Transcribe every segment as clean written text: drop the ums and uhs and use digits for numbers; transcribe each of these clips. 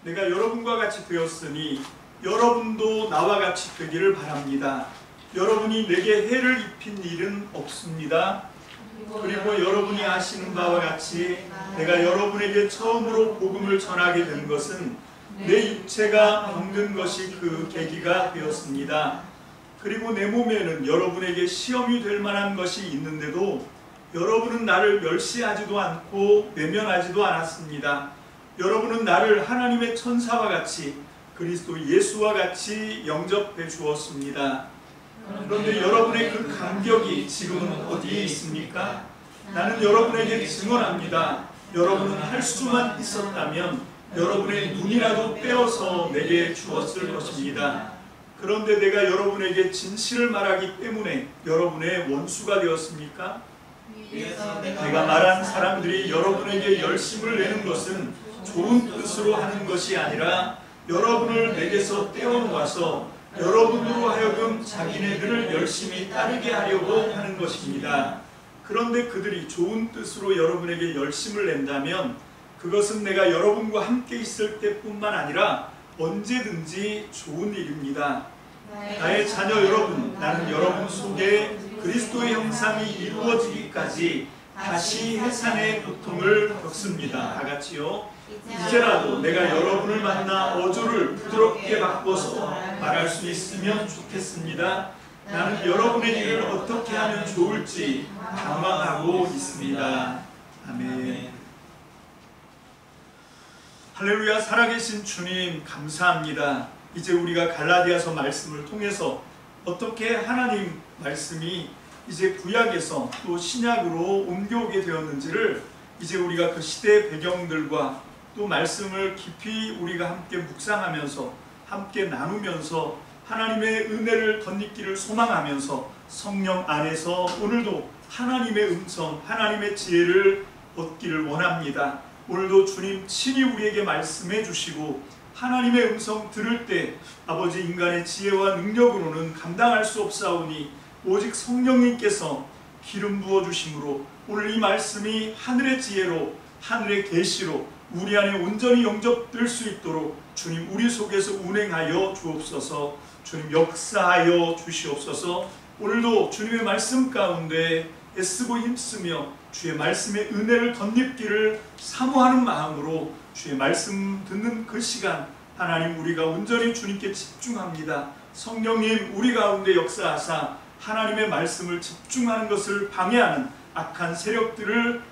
내가 여러분과 같이 되었으니 여러분도 나와 같이 되기를 바랍니다. 여러분이 내게 해를 입힌 일은 없습니다. 그리고 여러분이 아시는 바와 같이 내가 여러분에게 처음으로 복음을 전하게 된 것은 내 육체가 병든 것이 그 계기가 되었습니다. 그리고 내 몸에는 여러분에게 시험이 될 만한 것이 있는데도 여러분은 나를 멸시하지도 않고 외면하지도 않았습니다. 여러분은 나를 하나님의 천사와 같이 그리스도 예수와 같이 영접해 주었습니다. 그런데 여러분의 그 감격이 지금은 어디에 있습니까? 나는 여러분에게 증언합니다. 여러분은 할 수만 있었다면 여러분의 눈이라도 떼어서 내게 주었을 것입니다. 그런데 내가 여러분에게 진실을 말하기 때문에 여러분의 원수가 되었습니까? 내가 말한 사람들이 여러분에게 열심을 내는 것은 좋은 뜻으로 하는 것이 아니라 여러분을 내게서 떼어놓아서 여러분으로 하여금 자기네들을 열심히 따르게 하려고 하는 것입니다. 그런데 그들이 좋은 뜻으로 여러분에게 열심을 낸다면 그것은 내가 여러분과 함께 있을 때뿐만 아니라 언제든지 좋은 일입니다. 나의 자녀 여러분, 나는 여러분 속에 그리스도의 형상이 이루어지기까지 다시 해산의 고통을 겪습니다. 다 같이요. 이제라도 내가 여러분을 만나 어조를 부드럽게 바꿔서 말할 수 있으면 좋겠습니다. 나는 여러분의 일을 어떻게 하면 좋을지 방황하고 있습니다. 아멘. 할렐루야. 살아계신 주님 감사합니다. 이제 우리가 갈라디아서 말씀을 통해서 어떻게 하나님 말씀이 이제 구약에서 또 신약으로 옮겨오게 되었는지를 이제 우리가 그 시대의 배경들과 또 말씀을 깊이 우리가 함께 묵상하면서 함께 나누면서 하나님의 은혜를 덧입기를 소망하면서 성령 안에서 오늘도 하나님의 음성, 하나님의 지혜를 얻기를 원합니다. 오늘도 주님 친히 우리에게 말씀해 주시고 하나님의 음성 들을 때 아버지 인간의 지혜와 능력으로는 감당할 수 없사오니 오직 성령님께서 기름 부어주심으로 오늘 이 말씀이 하늘의 지혜로 하늘의 계시로 우리 안에 온전히 영접될 수 있도록 주님 우리 속에서 운행하여 주옵소서. 주님 역사하여 주시옵소서. 오늘도 주님의 말씀 가운데 애쓰고 힘쓰며 주의 말씀의 은혜를 덧입기를 사모하는 마음으로 주의 말씀 듣는 그 시간 하나님 우리가 온전히 주님께 집중합니다. 성령님 우리 가운데 역사하사 하나님의 말씀을 집중하는 것을 방해하는 악한 세력들을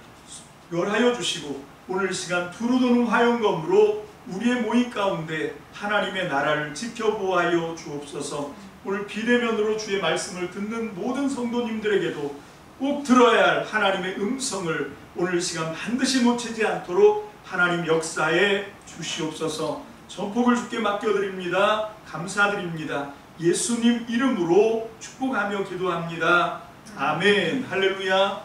멸하여 주시고 오늘 시간 두루도는 화영검으로 우리의 모임 가운데 하나님의 나라를 지켜보아여 주옵소서. 오늘 비대면으로 주의 말씀을 듣는 모든 성도님들에게도 꼭 들어야 할 하나님의 음성을 오늘 시간 반드시 놓치지 않도록 하나님 역사에 주시옵소서. 전폭을 주께 맡겨드립니다. 감사드립니다. 예수님 이름으로 축복하며 기도합니다. 아멘. 할렐루야.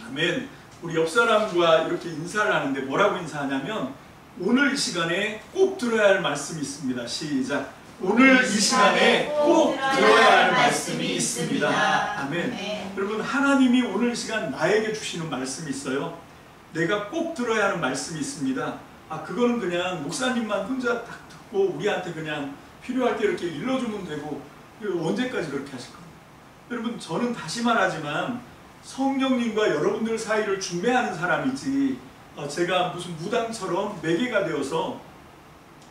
아멘. 우리 옆 사람과 이렇게 인사를 하는데 뭐라고 인사하냐면 오늘 이 시간에 꼭 들어야 할 말씀이 있습니다. 시작. 오늘 이 시간에 꼭 들어야 할 말씀이 있습니다. 아멘. 여러분 하나님이 오늘 이 시간 나에게 주시는 말씀이 있어요. 내가 꼭 들어야 하는 말씀이 있습니다. 그거는 그냥 목사님만 혼자 딱 듣고 우리한테 그냥 필요할 때 이렇게 일러주면 되고 언제까지 그렇게 하실 겁니까? 여러분 저는 다시 말하지만 성령님과 여러분들 사이를 중매하는 사람이지 제가 무슨 무당처럼 매개가 되어서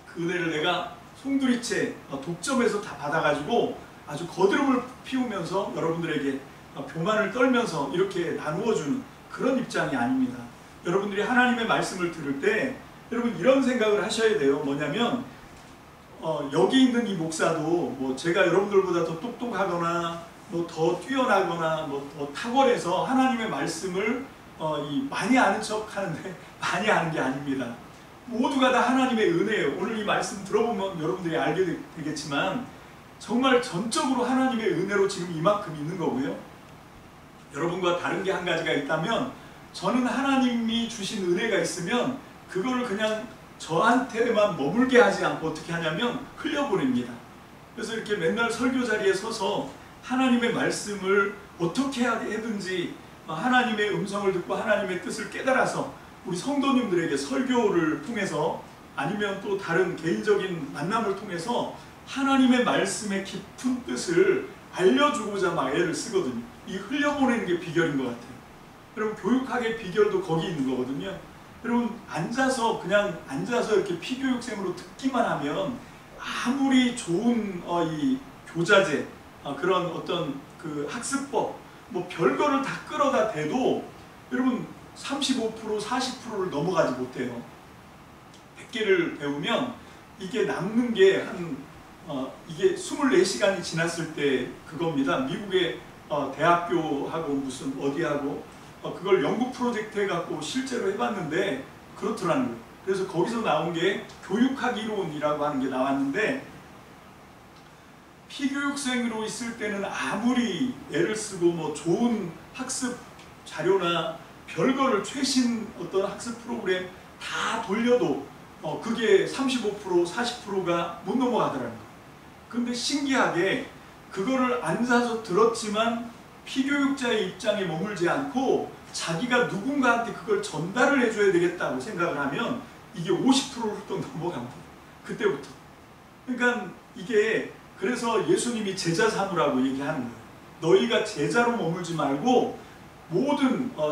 그 은혜를 내가 송두리째 독점해서 다 받아가지고 아주 거드름을 피우면서 여러분들에게 교만을 떨면서 이렇게 나누어주는 그런 입장이 아닙니다. 여러분들이 하나님의 말씀을 들을 때 여러분 이런 생각을 하셔야 돼요. 뭐냐면 여기 있는 이 목사도 뭐 제가 여러분들보다 더 똑똑하거나 뭐 더 뛰어나거나 뭐 더 탁월해서 하나님의 말씀을 많이 아는 척 하는데 많이 아는 게 아닙니다. 모두가 다 하나님의 은혜예요. 오늘 이 말씀 들어보면 여러분들이 알게 되겠지만 정말 전적으로 하나님의 은혜로 지금 이만큼 있는 거고요. 여러분과 다른 게 한 가지가 있다면 저는 하나님이 주신 은혜가 있으면 그거를 그냥 저한테만 머물게 하지 않고 어떻게 하냐면 흘려보냅니다. 그래서 이렇게 맨날 설교 자리에 서서 하나님의 말씀을 어떻게 하든지 하나님의 음성을 듣고 하나님의 뜻을 깨달아서 우리 성도님들에게 설교를 통해서 아니면 또 다른 개인적인 만남을 통해서 하나님의 말씀의 깊은 뜻을 알려주고자 막 애를 쓰거든요. 이 흘려보내는 게 비결인 것 같아요. 여러분, 교육학의 비결도 거기 있는 거거든요. 여러분, 그냥 앉아서 이렇게 피교육생으로 듣기만 하면 아무리 좋은 이 교자재, 그런 어떤 그 학습법, 뭐 별거를 다 끌어다 대도 여러분 35%, 40%를 넘어가지 못해요. 100개를 배우면 이게 남는 게 이게 24시간이 지났을 때 그겁니다. 미국의 대학교하고 무슨 어디하고 그걸 연구 프로젝트 해갖고 실제로 해봤는데 그렇더라는 거예요. 그래서 거기서 나온 게 교육학 이론이라고 하는 게 나왔는데, 피교육생으로 있을 때는 아무리 애를 쓰고 뭐 좋은 학습 자료나 별거를 최신 어떤 학습 프로그램 다 돌려도 그게 35%, 40%가 못 넘어가더라는 거예요. 근데 신기하게 그거를 앉아서 들었지만 피교육자의 입장에 머물지 않고 자기가 누군가한테 그걸 전달을 해줘야 되겠다고 생각을 하면 이게 50%를 또 넘어갑니다. 그때부터. 그러니까 이게 그래서 예수님이 제자 삼으라고 얘기하는 거예요. 너희가 제자로 머물지 말고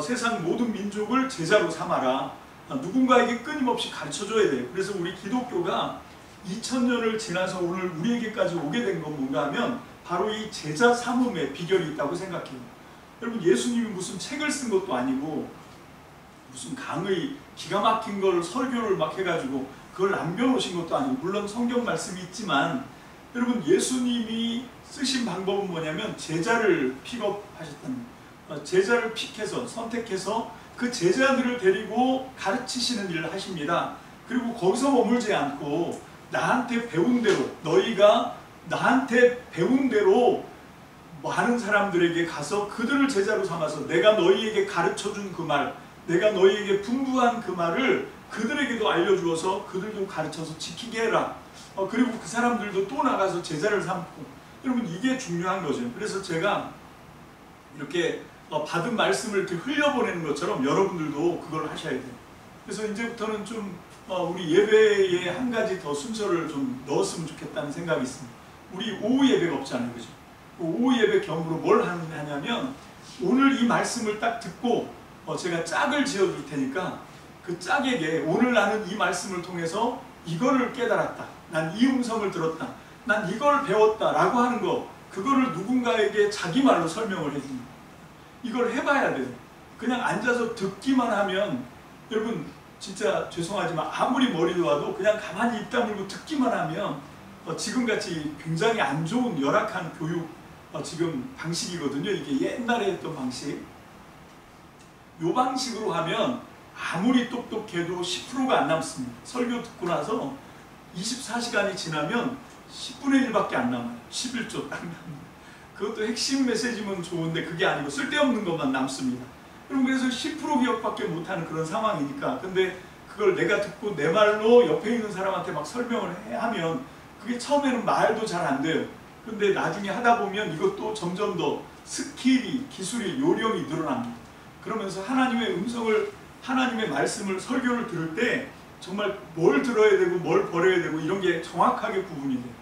세상 모든 민족을 제자로 삼아라. 누군가에게 끊임없이 가르쳐줘야 돼요. 그래서 우리 기독교가 2000년을 지나서 오늘 우리에게까지 오게 된 건 뭔가 하면 바로 이 제자 삼음의 비결이 있다고 생각해요. 여러분, 예수님이 무슨 책을 쓴 것도 아니고 무슨 강의 기가 막힌 걸 설교를 막 해가지고 그걸 남겨놓으신 것도 아니고, 물론 성경 말씀이 있지만 여러분, 예수님이 쓰신 방법은 뭐냐면 제자를 픽업하셨다는 거예요. 제자를 픽해서 선택해서 그 제자들을 데리고 가르치시는 일을 하십니다. 그리고 거기서 머물지 않고 나한테 배운 대로, 너희가 나한테 배운 대로 많은 사람들에게 가서 그들을 제자로 삼아서 내가 너희에게 가르쳐준 그 말, 내가 너희에게 분부한 그 말을 그들에게도 알려주어서 그들도 가르쳐서 지키게 해라. 그리고 그 사람들도 또 나가서 제자를 삼고. 여러분, 이게 중요한 거죠. 그래서 제가 이렇게 받은 말씀을 이렇게 흘려보내는 것처럼 여러분들도 그걸 하셔야 돼요. 그래서 이제부터는 좀 우리 예배에 한 가지 더 순서를 좀 넣었으면 좋겠다는 생각이 있습니다. 우리 오후 예배가 없잖아요, 그죠? 오후 예배 겸으로 뭘 하냐면 오늘 이 말씀을 딱 듣고 제가 짝을 지어줄 테니까 그 짝에게 오늘 나는 이 말씀을 통해서 이거를 깨달았다, 난 이 음성을 들었다, 난 이걸 배웠다 라고 하는 거, 그거를 누군가에게 자기 말로 설명을 해줍니다. 이걸 해봐야 돼요. 그냥 앉아서 듣기만 하면 여러분 진짜 죄송하지만 아무리 머리 좋아도 그냥 가만히 입 다물고 듣기만 하면 지금같이 굉장히 안 좋은 열악한 교육 지금 방식이거든요. 이게 옛날에 했던 방식. 이 방식으로 하면 아무리 똑똑해도 10%가 안 남습니다. 설교 듣고 나서 24시간이 지나면 10분의 1밖에 안 남아요. 11조 딱 남습니다. 그것도 핵심 메시지면 좋은데 그게 아니고 쓸데없는 것만 남습니다. 여러분, 그래서 10% 기억밖에 못하는 그런 상황이니까. 근데 그걸 내가 듣고 내 말로 옆에 있는 사람한테 막 설명을 하면 그게 처음에는 말도 잘 안 돼요. 근데 나중에 하다 보면 이것도 점점 더 스킬이, 기술이, 요령이 늘어납니다. 그러면서 하나님의 음성을, 하나님의 말씀을, 설교를 들을 때 정말 뭘 들어야 되고 뭘 버려야 되고 이런 게 정확하게 구분이 돼요.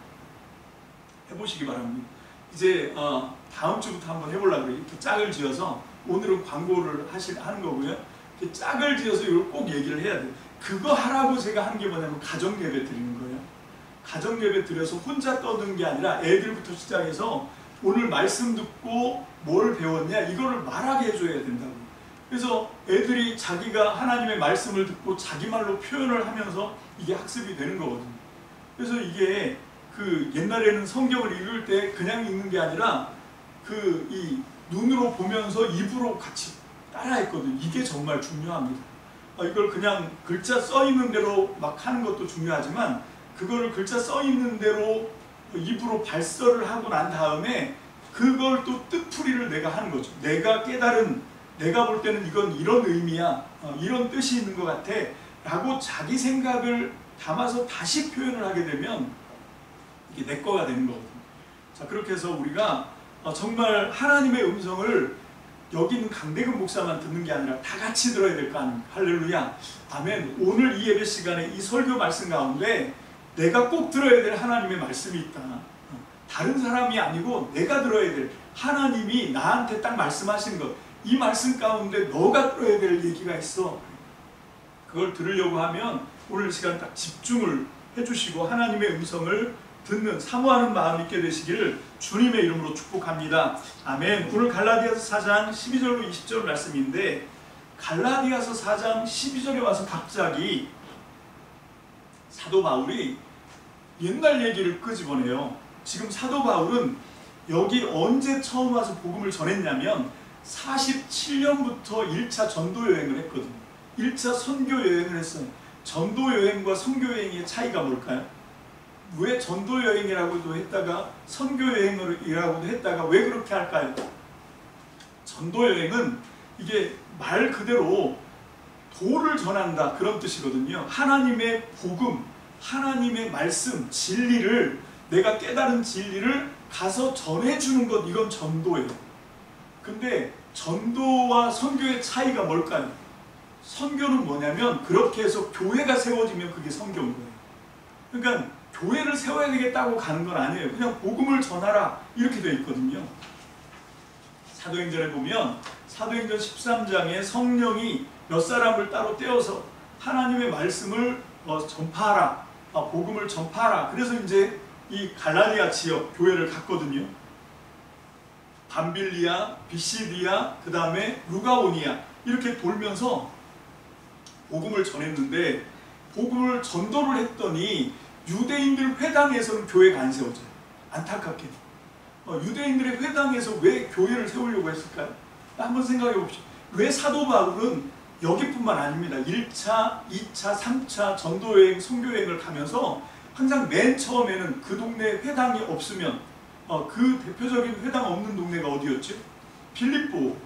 해보시기 바랍니다. 이제 다음 주부터 한번 해보려고 그래요. 이렇게 짝을 지어서, 오늘은 광고를 하는 거고요. 이렇게 짝을 지어서 이걸 꼭 얘기를 해야 돼요. 그거 하라고 제가 하는 게 뭐냐면 가정 예배 드리는 거예요. 가정 예배 드려서 혼자 떠드는 게 아니라 애들부터 시작해서 오늘 말씀 듣고 뭘 배웠냐 이거를 말하게 해줘야 된다고. 그래서 애들이 자기가 하나님의 말씀을 듣고 자기 말로 표현을 하면서 이게 학습이 되는 거거든요. 그래서 이게 그 옛날에는 성경을 읽을 때 그냥 읽는 게 아니라 이 눈으로 보면서 입으로 같이 따라했거든요. 이게 정말 중요합니다. 이걸 그냥 글자 써 있는 대로 막 하는 것도 중요하지만 그거를 글자 써 있는 대로 입으로 발설을 하고 난 다음에 그걸 또 뜻풀이를 내가 하는 거죠. 내가 깨달은, 내가 볼 때는 이건 이런 의미야, 이런 뜻이 있는 것 같아 라고 자기 생각을 담아서 다시 표현을 하게 되면 이게 내 거가 되는 거거든요. 자, 그렇게 해서 우리가 정말 하나님의 음성을 여기 있는 강대근 목사만 듣는 게 아니라 다 같이 들어야 될 거 아닙니까? 할렐루야. 아멘. 오늘 이 예배 시간에 이 설교 말씀 가운데 내가 꼭 들어야 될 하나님의 말씀이 있다. 다른 사람이 아니고 내가 들어야 될 하나님이 나한테 딱 말씀하신 것, 이 말씀 가운데 너가 들어야 될 얘기가 있어. 그걸 들으려고 하면 오늘 시간 딱 집중을 해주시고 하나님의 음성을 듣는, 사모하는 마음 있게 되시기를 주님의 이름으로 축복합니다. 아멘. 오늘 갈라디아서 4장 12절로 20절 말씀인데, 갈라디아서 4장 12절에 와서 갑자기 사도 바울이 옛날 얘기를 끄집어내요. 지금 사도 바울은 여기 언제 처음 와서 복음을 전했냐면 47년부터 1차 전도 여행을 했거든요. 1차 선교 여행을 했어요. 전도 여행과 선교 여행의 차이가 뭘까요? 왜 전도 여행이라고도 했다가 선교 여행이라고도 했다가 왜 그렇게 할까요? 전도 여행은 이게 말 그대로 도를 전한다 그런 뜻이거든요. 하나님의 복음, 하나님의 말씀, 진리를, 내가 깨달은 진리를 가서 전해주는 것, 이건 전도예요. 근데 전도와 선교의 차이가 뭘까요? 선교는 뭐냐면 그렇게 해서 교회가 세워지면 그게 선교인 거예요. 그러니까 교회를 세워야 되겠다고 가는 건 아니에요. 그냥 복음을 전하라 이렇게 되어 있거든요. 사도행전에 보면 사도행전 13장에 성령이 몇 사람을 따로 떼어서 하나님의 말씀을 전파하라, 복음을 전파하라. 그래서 이제 이 갈라디아 지역 교회를 갔거든요. 밤빌리아, 비시디아, 그 다음에 루가오니아 이렇게 돌면서 복음을 전했는데, 복음을 전도를 했더니 유대인들 회당에서는 교회가 안 세워져요. 안타깝게. 유대인들의 회당에서 왜 교회를 세우려고 했을까요? 한번 생각해 봅시다. 왜 사도 바울은 여기뿐만 아닙니다. 1차, 2차, 3차 전도여행, 선교여행을 가면서 항상 맨 처음에는 그 동네에 회당이 없으면 그 대표적인 회당 없는 동네가 어디였죠? 빌립보.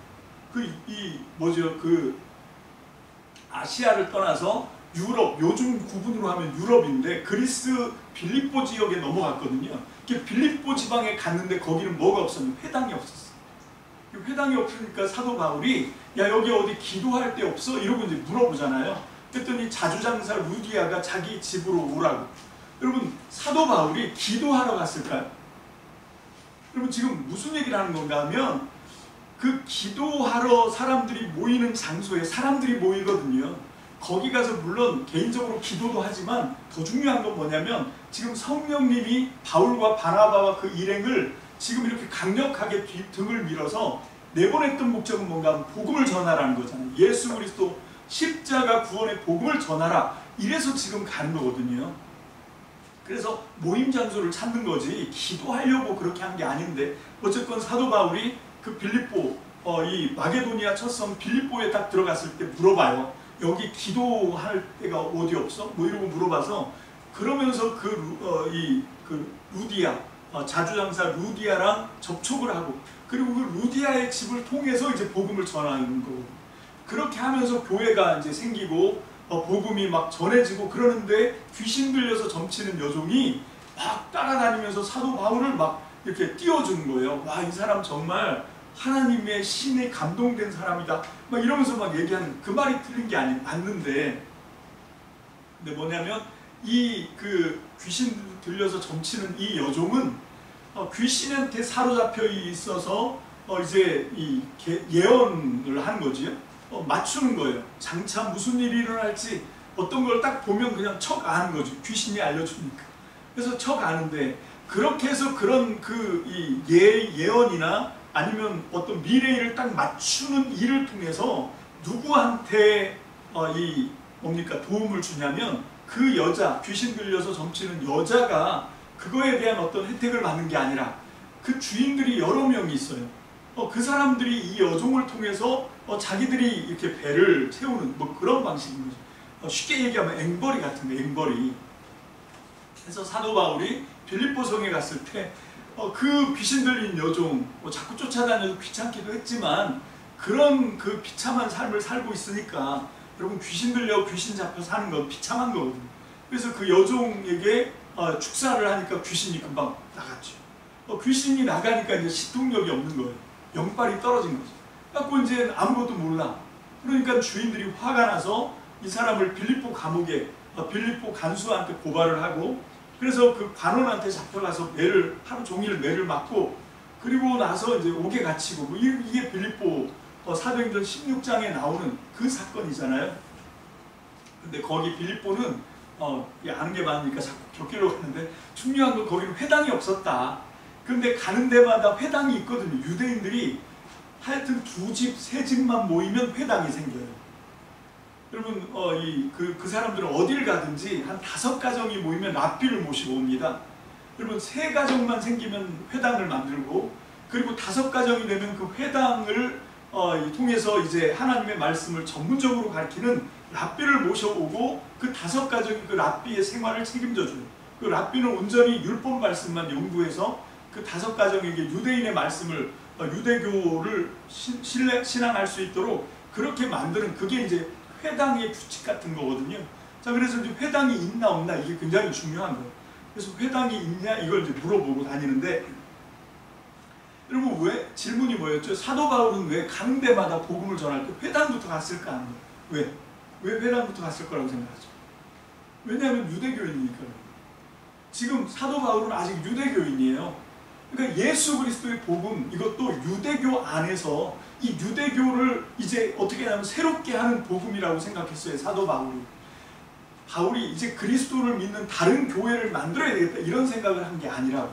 아시아를 떠나서 유럽, 요즘 구분으로 하면 유럽인데 그리스 빌립보 지역에 넘어갔거든요. 빌립보 지방에 갔는데 거기는 뭐가 없었냐면 회당이 없었어요. 회당이 없으니까 사도 바울이 야 여기 어디 기도할 데 없어? 이러고 이제 물어보잖아요. 그랬더니 자주장사 루디아가 자기 집으로 오라고. 여러분 사도 바울이 기도하러 갔을까요? 여러분 지금 무슨 얘기를 하는 건가 하면 그 기도하러 사람들이 모이는 장소에 사람들이 모이거든요. 거기 가서 물론 개인적으로 기도도 하지만 더 중요한 건 뭐냐면 지금 성령님이 바울과 바나바와 그 일행을 지금 이렇게 강력하게 등을 밀어서 내보냈던 목적은 뭔가 하면 복음을 전하라는 거잖아요. 예수 그리스도 십자가 구원의 복음을 전하라. 이래서 지금 가는 거거든요. 그래서 모임 장소를 찾는 거지 기도하려고 그렇게 한 게 아닌데, 어쨌건 사도 바울이 그 빌립보, 이 마게도니아 첫성 빌립보에 딱 들어갔을 때 물어봐요. 여기 기도할 데가 어디 없어? 뭐 이러고 물어봐서, 그러면서 루디아, 자주장사 루디아랑 접촉을 하고, 그리고 그 루디아의 집을 통해서 이제 복음을 전하는 거고, 그렇게 하면서 교회가 이제 생기고 복음이 막 전해지고 그러는데 귀신 들려서 점치는 여종이 막 따라다니면서 사도 바울을 막 이렇게 띄워주는 거예요. 와, 이 사람 정말 하나님의 신에 감동된 사람이다. 막 이러면서 막 얘기하는, 그 말이 틀린 게 맞는데, 근데 뭐냐면 이 귀신 들려서 점치는 이 여종은 귀신한테 사로잡혀 있어서 이제 예언을 하는 거지요. 맞추는 거예요. 장차 무슨 일이 일어날지 어떤 걸 딱 보면 그냥 척 아는 거죠. 귀신이 알려주니까. 그래서 척 아는데, 그렇게 해서 그런 예언이나 아니면 어떤 미래를 딱 맞추는 일을 통해서 누구한테 도움을 주냐면 그 여자, 귀신 들려서 점치는 여자가 그거에 대한 어떤 혜택을 받는 게 아니라 그 주인들이 여러 명이 있어요. 그 사람들이 이 여종을 통해서 자기들이 이렇게 배를 채우는 뭐 그런 방식인 거죠. 쉽게 얘기하면 앵벌이 같은 거예요. 앵벌이. 그래서 사도 바울이 빌립보 성에 갔을 때 그 귀신 들린 여종 자꾸 쫓아다녀서 귀찮기도 했지만 그런 그 비참한 삶을 살고 있으니까, 여러분 귀신 들려 귀신 잡혀 사는 건 비참한 거거든요. 그래서 그 여종에게 축사를 하니까 귀신이 금방 나갔죠. 귀신이 나가니까 이제 시통력이 없는 거예요. 영빨이 떨어진 거죠. 갖고 이제 아무것도 몰라. 그러니까 주인들이 화가 나서 이 사람을 빌립보 감옥에 빌립보 간수한테 고발을 하고, 그래서 그 관원한테 잡혀가서 매를 하루 종일 매를 맞고, 그리고 나서 이제 옥에 갇히고, 뭐 이게 빌립보 사도행전 16장에 나오는 그 사건이잖아요. 근데 거기 빌립보는 아는 게 많으니까 자꾸 격기로 가는데, 중요한 건 거기는 회당이 없었다. 근데 가는 데마다 회당이 있거든요. 유대인들이 하여튼 2집, 3집만 모이면 회당이 생겨요. 여러분 그 사람들은 어딜 가든지 한 5가정이 모이면 랍비를 모시고 옵니다. 여러분 3가정만 생기면 회당을 만들고, 그리고 5가정이 되면 그 회당을 통해서 이제 하나님의 말씀을 전문적으로 가르치는 랍비를 모셔오고, 그 5가정이 그 랍비의 생활을 책임져줘요. 그 랍비는 온전히 율법 말씀만 연구해서 그 5가정에게 유대인의 말씀을, 유대교를 신앙할 수 있도록 그렇게 만드는, 그게 이제 회당의 규칙 같은 거거든요. 자, 그래서 이제 회당이 있나 없나 이게 굉장히 중요한 거예요. 그래서 회당이 있냐 이걸 이제 물어보고 다니는데, 여러분 왜 질문이 뭐였죠? 사도 바울은 왜 가는 데마다 복음을 전할 때 회당부터 갔을까 하는 거예요. 왜 회당부터 갔을 거라고 생각하죠? 왜냐하면 유대교인이니까요. 지금 사도 바울은 아직 유대교인이에요. 그러니까 예수 그리스도의 복음, 이것도 유대교 안에서 이 유대교를 이제 어떻게 하면 새롭게 하는 복음이라고 생각했어요. 사도 바울이 이제 그리스도를 믿는 다른 교회를 만들어야 되겠다 이런 생각을 한 게 아니라,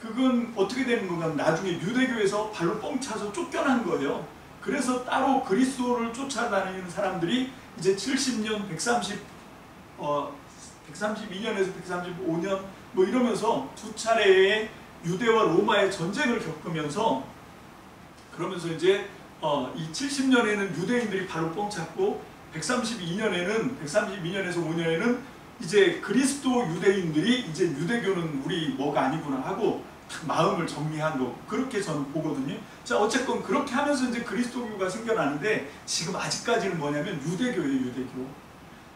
그건 어떻게 되는 건가 하면 나중에 유대교에서 발로 뻥 차서 쫓겨난 거예요. 그래서 따로 그리스도를 쫓아다니는 사람들이 이제 70년, 132년에서 135년 뭐 이러면서 2차례의 유대와 로마의 전쟁을 겪으면서, 그러면서 이제 이 70년에는 유대인들이 발로 뻥 찼고, 132년에서 5년에는 이제 그리스도 유대인들이 이제 유대교는 우리 뭐가 아니구나 하고 딱 마음을 정리한 거, 그렇게 저는 보거든요. 자, 어쨌건 그렇게 하면서 이제 그리스도교가 생겨나는데, 지금 아직까지는 뭐냐면 유대교예요. 유대교.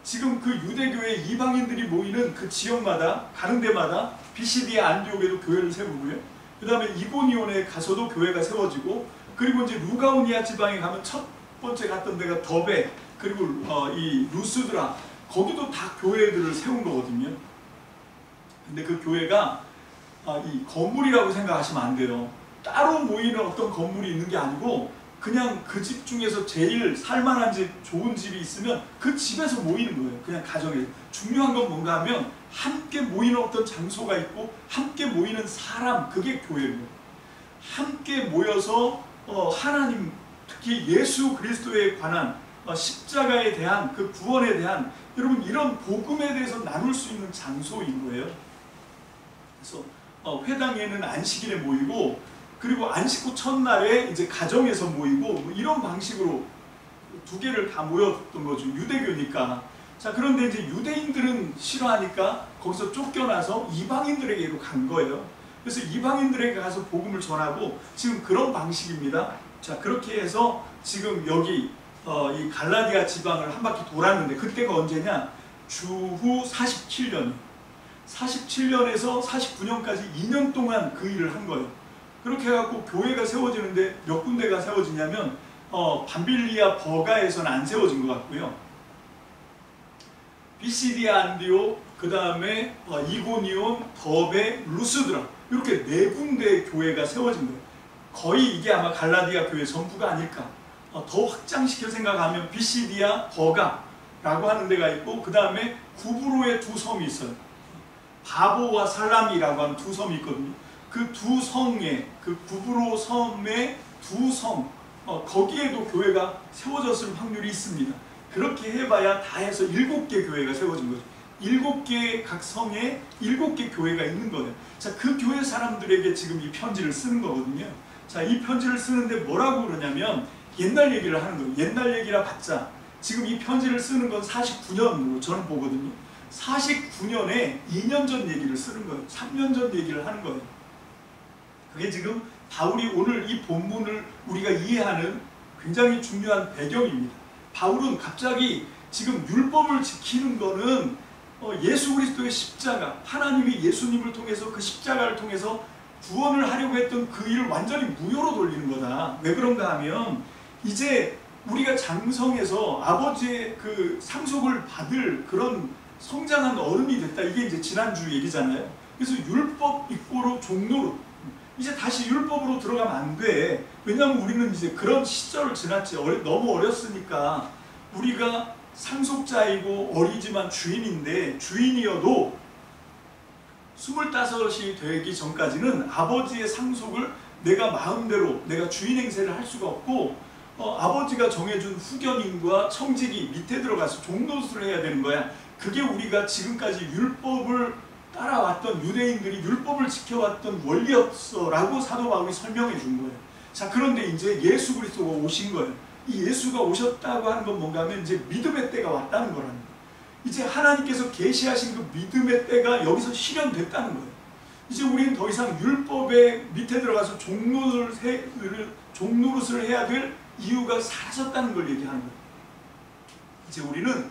지금 그 유대교에 이방인들이 모이는 그 지역마다 가는 데마다 비시디아 안디옥에도 교회를 세우고요. 그 다음에 이고니온에 가서도 교회가 세워지고, 그리고 이제 루가오니아 지방에 가면 첫 번째 갔던 데가 더베, 그리고 이 루스드라, 거기도 다 교회들을 세운 거거든요. 근데 그 교회가 이 건물이라고 생각하시면 안 돼요. 따로 모이는 어떤 건물이 있는 게 아니고, 그냥 그 집 중에서 제일 살만한 집, 좋은 집이 있으면 그 집에서 모이는 거예요. 그냥 가정에서. 중요한 건 뭔가 하면 함께 모이는 어떤 장소가 있고, 함께 모이는 사람, 그게 교회예요. 함께 모여서 하나님, 특히 예수 그리스도에 관한 십자가에 대한 그 구원에 대한, 여러분 이런 복음에 대해서 나눌 수 있는 장소인 거예요. 그래서 회당에는 안식일에 모이고, 그리고 안식 후 첫날에 이제 가정에서 모이고, 뭐 이런 방식으로 2개를 다 모였던 거죠. 유대교니까. 자, 그런데 이제 유대인들은 싫어하니까 거기서 쫓겨나서 이방인들에게로 간 거예요. 그래서 이방인들에게 가서 복음을 전하고, 지금 그런 방식입니다. 자, 그렇게 해서 지금 여기 이 갈라디아 지방을 한 바퀴 돌았는데, 그때가 언제냐? 주후 47년. 47년에서 49년까지 2년 동안 그 일을 한 거예요. 그렇게 해갖고 교회가 세워지는데 몇 군데가 세워지냐면, 밤빌리아 버가에서는 안 세워진 것 같고요. 비시디아 안디옥, 그 다음에 이고니온, 더베, 루스드라, 이렇게 4군데의 교회가 세워진 거예요. 거의 이게 아마 갈라디아 교회 전부가 아닐까. 더 확장시켜 생각하면 비시디아 버가라고 하는 데가 있고, 그 다음에 구브로에 2섬이 있어요. 바보와 살라미라고 하는 2섬이 있거든요. 그 2성에, 그 구브로 섬의 2성, 거기에도 교회가 세워졌을 확률이 있습니다. 그렇게 해봐야 다 해서 7개 교회가 세워진 거죠. 7개 각 성에 7개 교회가 있는 거예요. 자, 그 교회 사람들에게 지금 이 편지를 쓰는 거거든요. 자, 이 편지를 쓰는데 뭐라고 그러냐면, 옛날 얘기를 하는 거예요. 옛날 얘기라 봤자 지금 이 편지를 쓰는 건 49년으로 저는 보거든요. 49년에 2년 전 얘기를 쓰는 거예요. 3년 전 얘기를 하는 거예요. 그게 지금 바울이 오늘 이 본문을 우리가 이해하는 굉장히 중요한 배경입니다. 바울은 갑자기 지금 율법을 지키는 거는 예수 그리스도의 십자가, 하나님이 예수님을 통해서 그 십자가를 통해서 구원을 하려고 했던 그 일을 완전히 무효로 돌리는 거다. 왜 그런가 하면 이제 우리가 장성해서 아버지의 그 상속을 받을 그런 성장한 어른이 됐다. 이게 이제 지난주 얘기잖아요. 그래서 율법 입고로 종로로 이제 다시 율법으로 들어가면 안 돼. 왜냐하면 우리는 이제 그런 시절을 지났지. 너무 어렸으니까. 우리가 상속자이고 어리지만 주인인데, 주인이어도 25이 되기 전까지는 아버지의 상속을 내가 마음대로 내가 주인 행세를 할 수가 없고, 아버지가 정해준 후견인과 청직이 밑에 들어가서 종노릇을 해야 되는 거야. 그게 우리가 지금까지 율법을 따라왔던 유대인들이 율법을 지켜왔던 원리였어라고 사도 바울이 설명해 준 거예요. 자, 그런데 이제 예수 그리스도가 오신 거예요. 이 예수가 오셨다고 하는 건 뭔가 하면 이제 믿음의 때가 왔다는 거라는 거예요. 이제 하나님께서 계시하신 그 믿음의 때가 여기서 실현됐다는 거예요. 이제 우리는 더 이상 율법의 밑에 들어가서 종노릇을 해야 될 이유가 사라졌다는 걸 얘기하는 거예요. 이제 우리는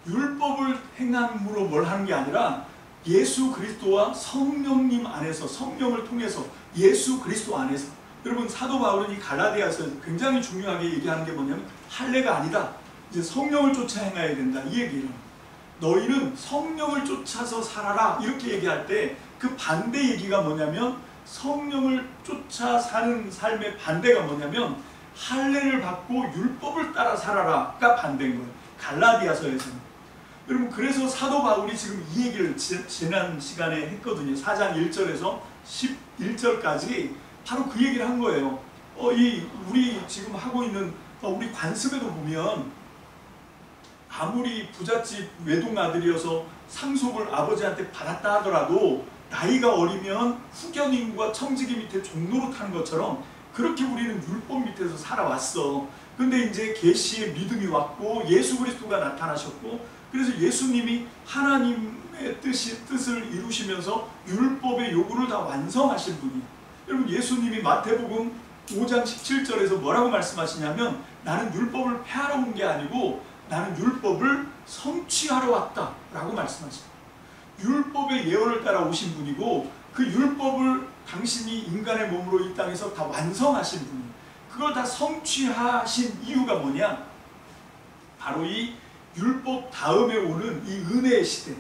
율법을 행함으로 뭘 하는 게 아니라 예수 그리스도와 성령님 안에서, 성령을 통해서, 예수 그리스도 안에서. 여러분, 사도 바울은 이 갈라디아서 굉장히 중요하게 얘기하는 게 뭐냐면 할례가 아니다. 이제 성령을 쫓아 행해야 된다. 이 얘기예요. 너희는 성령을 쫓아서 살아라. 이렇게 얘기할 때 그 반대 얘기가 뭐냐면, 성령을 쫓아 사는 삶의 반대가 뭐냐면 할례를 받고 율법을 따라 살아라가 반대인 거예요. 갈라디아서에서는. 여러분, 그래서 사도 바울이 지금 이 얘기를 지난 시간에 했거든요. 4장 1절에서 11절까지 바로 그 얘기를 한 거예요. 우리 지금 하고 있는 우리 관습에도 보면 아무리 부잣집 외동아들이어서 상속을 아버지한테 받았다 하더라도 나이가 어리면 후견인과 청지기 밑에 종노릇하는 것처럼 그렇게 우리는 율법 밑에서 살아왔어. 근데 이제 계시의 믿음이 왔고 예수 그리스도가 나타나셨고, 그래서 예수님이 하나님의 뜻을 이루시면서 율법의 요구를 다 완성하신 분이에요. 여러분, 예수님이 마태복음 5장 17절에서 뭐라고 말씀하시냐면, 나는 율법을 폐하러 온 게 아니고 나는 율법을 성취하러 왔다 라고 말씀하십니다. 율법의 예언을 따라 오신 분이고, 그 율법을 당신이 인간의 몸으로 이 땅에서 다 완성하신 분이에요. 그걸 다 성취하신 이유가 뭐냐? 바로 이 율법 다음에 오는 이 은혜의 시대,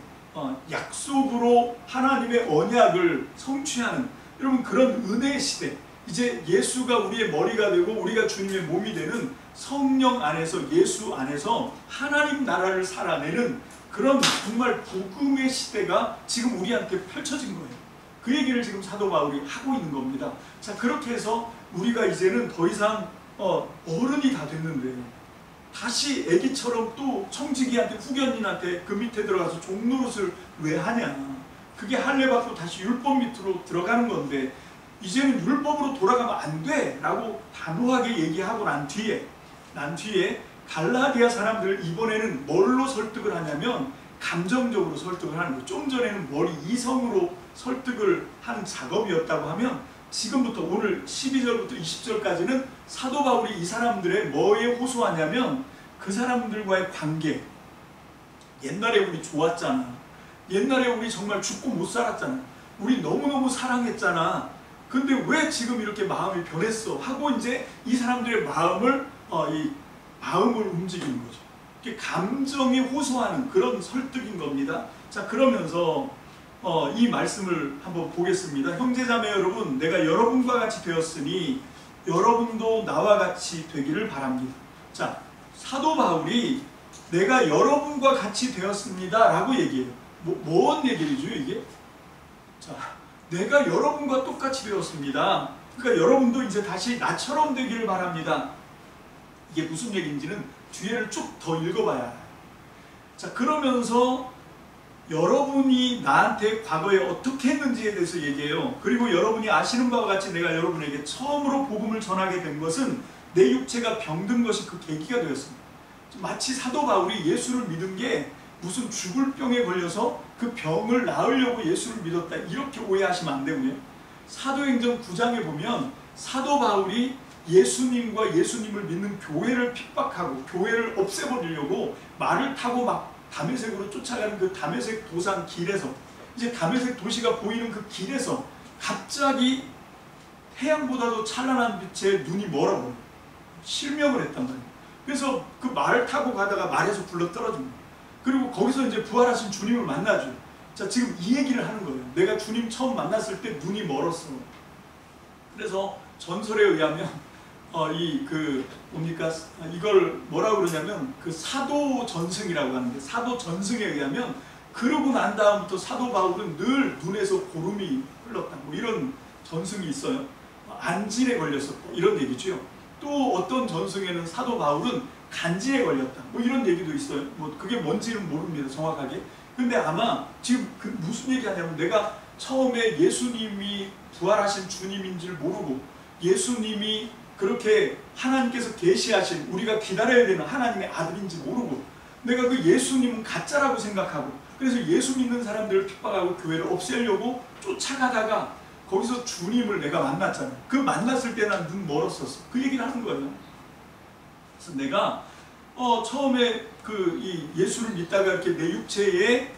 약속으로 하나님의 언약을 성취하는, 여러분, 그런 은혜의 시대, 이제 예수가 우리의 머리가 되고 우리가 주님의 몸이 되는 성령 안에서, 예수 안에서 하나님 나라를 살아내는 그런 정말 복음의 시대가 지금 우리한테 펼쳐진 거예요. 그 얘기를 지금 사도 바울이 하고 있는 겁니다. 자, 그렇게 해서 우리가 이제는 더 이상 어른이 다 됐는데 다시 애기처럼 또 청지기한테, 후견인한테 그 밑에 들어가서 종노릇을 왜 하냐. 그게 할례 받고 다시 율법 밑으로 들어가는 건데, 이제는 율법으로 돌아가면 안 돼 라고 단호하게 얘기하고 난 뒤에 갈라디아 사람들을 이번에는 뭘로 설득을 하냐면 감정적으로 설득을 하는 거예요. 좀 전에는 머리 이성으로 설득을 하는 작업이었다고 하면, 지금부터 오늘 12절부터 20절까지는 사도 바울이 이 사람들의 뭐에 호소하냐면 그 사람들과의 관계. 옛날에 우리 좋았잖아. 옛날에 우리 정말 죽고 못 살았잖아. 우리 너무너무 사랑했잖아. 근데 왜 지금 이렇게 마음이 변했어? 하고 이제 이 사람들의 마음을 움직이는 거죠. 감정에 호소하는 그런 설득인 겁니다. 자, 그러면서 이 말씀을 한번 보겠습니다. 형제자매 여러분, 내가 여러분과 같이 되었으니 여러분도 나와 같이 되기를 바랍니다. 자, 사도 바울이 내가 여러분과 같이 되었습니다 라고 얘기해요. 뭔 얘기죠 이게? 자, 내가 여러분과 똑같이 되었습니다. 그러니까 여러분도 이제 다시 나처럼 되기를 바랍니다. 이게 무슨 얘기인지는 뒤에를 쭉 더 읽어봐야 해요. 자, 그러면서 여러분이 나한테 과거에 어떻게 했는지에 대해서 얘기해요. 그리고 여러분이 아시는 바와 같이 내가 여러분에게 처음으로 복음을 전하게 된 것은 내 육체가 병든 것이 그 계기가 되었습니다. 마치 사도 바울이 예수를 믿은 게 무슨 죽을 병에 걸려서 그 병을 나으려고 예수를 믿었다, 이렇게 오해하시면 안 되고요. 사도행전 9장에 보면 사도 바울이 예수님과 예수님을 믿는 교회를 핍박하고 교회를 없애버리려고 말을 타고 막 다메섹으로 쫓아가는 그 다메섹 도상 길에서, 이제 다메섹 도시가 보이는 그 길에서 갑자기 태양보다도 찬란한 빛에 눈이 멀어버려. 실명을 했단 말이에요. 그래서 그 말을 타고 가다가 말에서 굴러 떨어집니다. 그리고 거기서 이제 부활하신 주님을 만나죠. 자, 지금 이 얘기를 하는 거예요. 내가 주님 처음 만났을 때 눈이 멀었어. 그래서 전설에 의하면 이걸 뭐라고 그러냐면 그 사도 전승이라고 하는데, 사도 전승에 의하면 그러고 난 다음부터 사도 바울은 늘 눈에서 고름이 흘렀다, 뭐 이런 전승이 있어요. 안진에 걸렸었고 이런 얘기죠. 또 어떤 전승에는 사도 바울은 간지에 걸렸다, 뭐 이런 얘기도 있어요. 뭐 그게 뭔지는 모릅니다, 정확하게. 근데 아마 지금 그 무슨 얘기하냐면, 내가 처음에 예수님이 부활하신 주님인 줄 모르고, 예수님이 그렇게 하나님께서 계시하신, 우리가 기다려야 되는 하나님의 아들인지 모르고, 내가 그 예수님은 가짜라고 생각하고, 그래서 예수 믿는 사람들을 핍박하고 교회를 없애려고 쫓아가다가 거기서 주님을 내가 만났잖아요. 그 만났을 때 난 눈 멀었었어. 그 얘기를 하는 거예요. 그래서 내가 처음에 이 예수를 믿다가 이렇게 내 육체에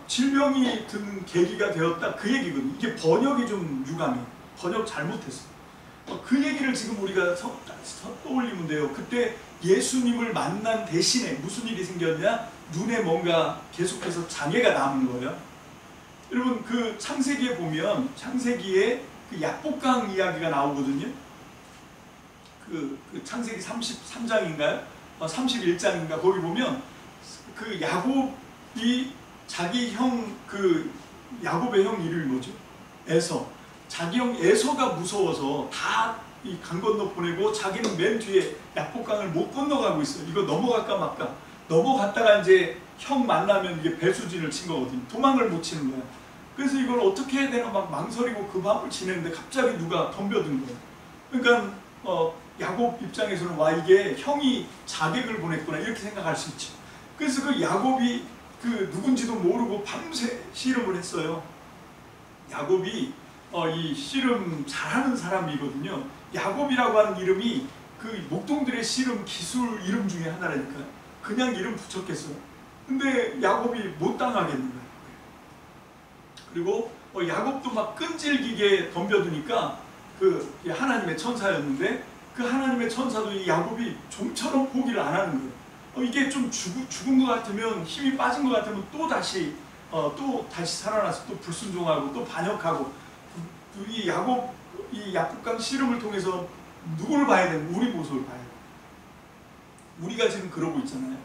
질병이 든 계기가 되었다, 그 얘기거든요. 이게 번역이 좀 유감해. 번역 잘못했어. 그 얘기를 지금 우리가 떠올리면 돼요. 그때 예수님을 만난 대신에 무슨 일이 생겼냐? 눈에 뭔가 계속해서 장애가 남은 거예요. 여러분, 그 창세기에 보면, 창세기에 그 약복강 이야기가 나오거든요. 그 창세기 33장인가요? 31장인가, 거기 보면 그 야곱이 자기 형, 야곱의 형 이름이 뭐죠? 에서. 자기 형 에서가 무서워서 다 이 강 건너 보내고, 자기는 맨 뒤에 약복강을 못 건너가고 있어요. 이거 넘어갈까 말까. 넘어갔다가 이제 형 만나면 이게 배수진을 친 거거든요. 도망을 못 치는 거야. 그래서 이걸 어떻게 해야 되나 막 망설이고 그 밤을 지내는데 갑자기 누가 덤벼든 거예요. 그러니까 야곱 입장에서는, 와, 이게 형이 자객을 보냈구나, 이렇게 생각할 수 있죠. 그래서 그 야곱이 누군지도 모르고 밤새 씨름을 했어요. 야곱이 이 씨름 잘하는 사람이거든요. 야곱이라고 하는 이름이 그 목동들의 씨름 기술 이름 중에 하나라니까요. 그냥 이름 붙였겠어요. 근데 야곱이 못 당하겠는 거예요. 그리고 야곱도 막 끈질기게 덤벼드니까 하나님의 천사였는데, 그 하나님의 천사도 이 야곱이 좀처럼 포기를 안 하는 거예요. 이게 좀 죽은 것 같으면, 힘이 빠진 것 같으면 또 다시 살아나서 또 불순종하고 또 반역하고, 이 야곱, 이 약복강 씨름을 통해서 누구를 봐야 되는, 우리 모습을 봐야 돼요. 우리가 지금 그러고 있잖아요.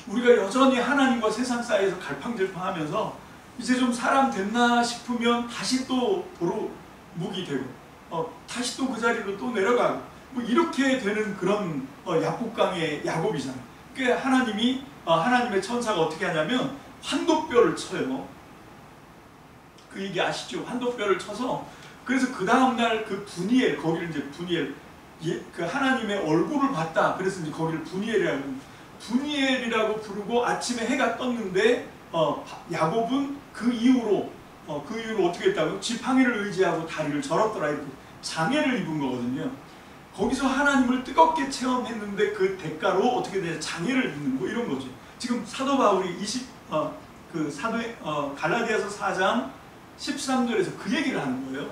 우리가 여전히 하나님과 세상 사이에서 갈팡질팡하면서 이제 좀 사람 됐나 싶으면 다시 또 도로 묵이 되고, 다시 또 그 자리로 또 내려가고, 뭐 이렇게 되는 그런 약복강의 야곱이잖아요. 그러니까 하나님의 천사가 어떻게 하냐면 환도뼈를 쳐요. 그 얘기 아시죠? 환도뼈를 쳐서, 그래서 그 다음날 그 분이엘, 거기를 이제 분이엘, 그 하나님의 얼굴을 봤다, 그래서 이제 거기를 분이엘이라고 부르고, 아침에 해가 떴는데 야곱은 그 이후로 어떻게 했다고요? 지팡이를 의지하고 다리를 절었더라, 이렇게 장애를 입은 거거든요. 거기서 하나님을 뜨겁게 체험했는데 그 대가로 어떻게 되냐, 장애를 입는 거, 이런 거지. 지금 사도 바울이 갈라디아서 4장 13절에서 그 얘기를 하는 거예요.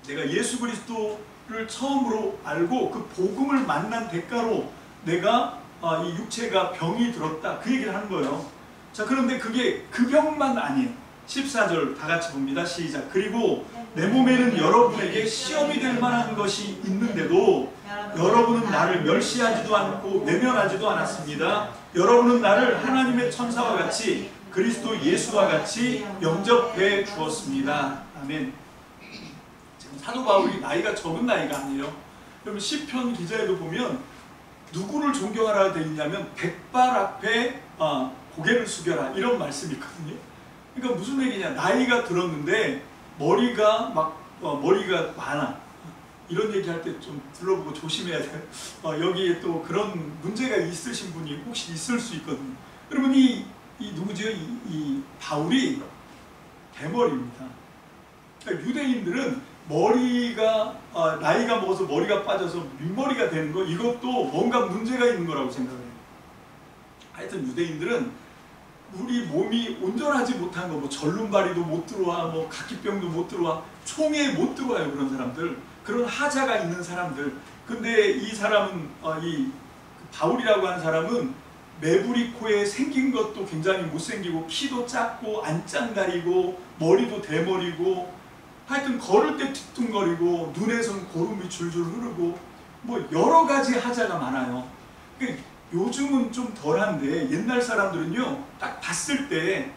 내가 예수 그리스도를 처음으로 알고 그 복음을 만난 대가로 내가 이 육체가 병이 들었다, 그 얘기를 하는 거예요. 자, 그런데 그게 그 병만 아니에요. 14절 다 같이 봅니다. 시작. 그리고 내 몸에는 여러분에게 시험이 될 만한 것이 있는데도 여러분은 나를 멸시하지도 않고 외면하지도 않았습니다. 여러분은 나를 하나님의 천사와 같이, 그리스도 예수와 같이 영접해 주었습니다. 아멘. 지금 사도 바울이 나이가 적은 나이가 아니에요. 여러분, 시편 기자에도 보면 누구를 존경하라 되어 있냐면 백발 앞에 고개를 숙여라, 이런 말씀이 있거든요. 그러니까 무슨 얘기냐, 나이가 들었는데 머리가 많아, 이런 얘기할 때 좀 둘러보고 조심해야 돼요. 여기에 또 그런 문제가 있으신 분이 혹시 있을 수 있거든요. 여러분, 이 누구죠? 이 바울이 대머리입니다. 그러니까 유대인들은 머리가 나이가 먹어서 머리가 빠져서 민머리가 되는 거, 이것도 뭔가 문제가 있는 거라고 생각해요. 하여튼 유대인들은 우리 몸이 온전하지 못한 거, 뭐 전륜발이도 못 들어와, 뭐 각기병도 못 들어와, 총에 못 들어와요. 그런 사람들, 그런 하자가 있는 사람들. 근데 이 사람은 이 바울이라고 하는 사람은 매부리 코에 생긴 것도 굉장히 못생기고, 키도 작고 안짱다리고 머리도 대머리고, 하여튼 걸을 때 뒤뚱거리고, 눈에선 고름이 줄줄 흐르고, 뭐 여러 가지 하자가 많아요. 요즘은 좀 덜한데 옛날 사람들은요, 딱 봤을 때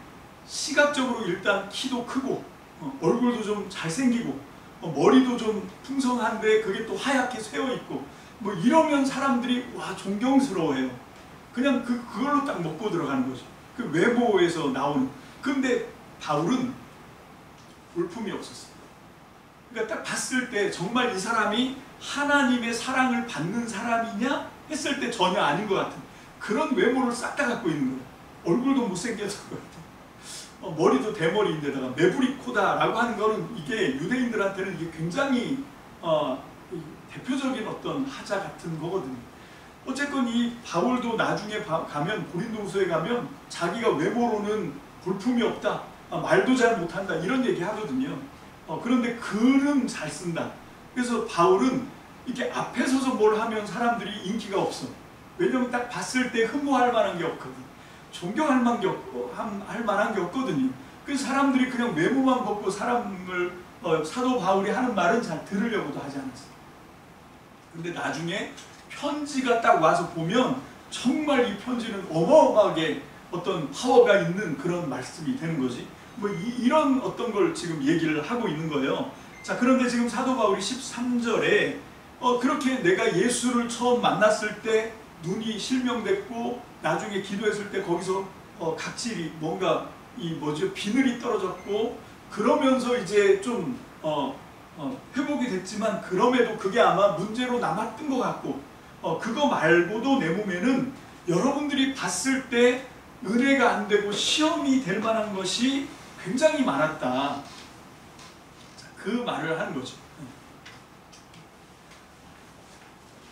시각적으로 일단 키도 크고, 얼굴도 좀 잘생기고, 머리도 좀 풍성한데 그게 또 하얗게 새어있고, 뭐 이러면 사람들이 와, 존경스러워해요. 그냥 그걸로 딱 먹고 들어가는 거죠. 그 외모에서 나오는. 근데 바울은 볼품이 없었어요. 그러니까 딱 봤을 때 정말 이 사람이 하나님의 사랑을 받는 사람이냐 했을 때 전혀 아닌 것 같은 그런 외모를 싹 다 갖고 있는 거예요. 얼굴도 못생겨서 머리도 대머리인데다가 매부리코다라고 하는 거는, 이게 유대인들한테는 이게 굉장히 대표적인 어떤 하자 같은 거거든요. 어쨌건 이 바울도 나중에 가면, 고린도후서에 가면 자기가 외모로는 볼품이 없다, 말도 잘 못한다, 이런 얘기 하거든요. 그런데 글은 잘 쓴다. 그래서 바울은 이렇게 앞에 서서 뭘 하면 사람들이 인기가 없어. 왜냐면 딱 봤을 때 흠모할 만한 게 없거든. 존경할 만한 게 없거든요. 그래서 사람들이 그냥 외모만 보고 사람을 사도 바울이 하는 말은 잘 들으려고도 하지 않았어요. 근데 나중에 편지가 딱 와서 보면 정말 이 편지는 어마어마하게 어떤 파워가 있는 그런 말씀이 되는 거지. 뭐 이런 어떤 걸 지금 얘기를 하고 있는 거예요. 자, 그런데 지금 사도 바울이 13절에 그렇게 내가 예수를 처음 만났을 때 눈이 실명됐고, 나중에 기도했을 때 거기서 각질이 뭔가 비늘이 떨어졌고, 그러면서 이제 좀 회복이 됐지만, 그럼에도 그게 아마 문제로 남았던 것 같고, 그거 말고도 내 몸에는 여러분들이 봤을 때 은혜가 안 되고 시험이 될 만한 것이 굉장히 많았다. 자, 그 말을 하는 거죠.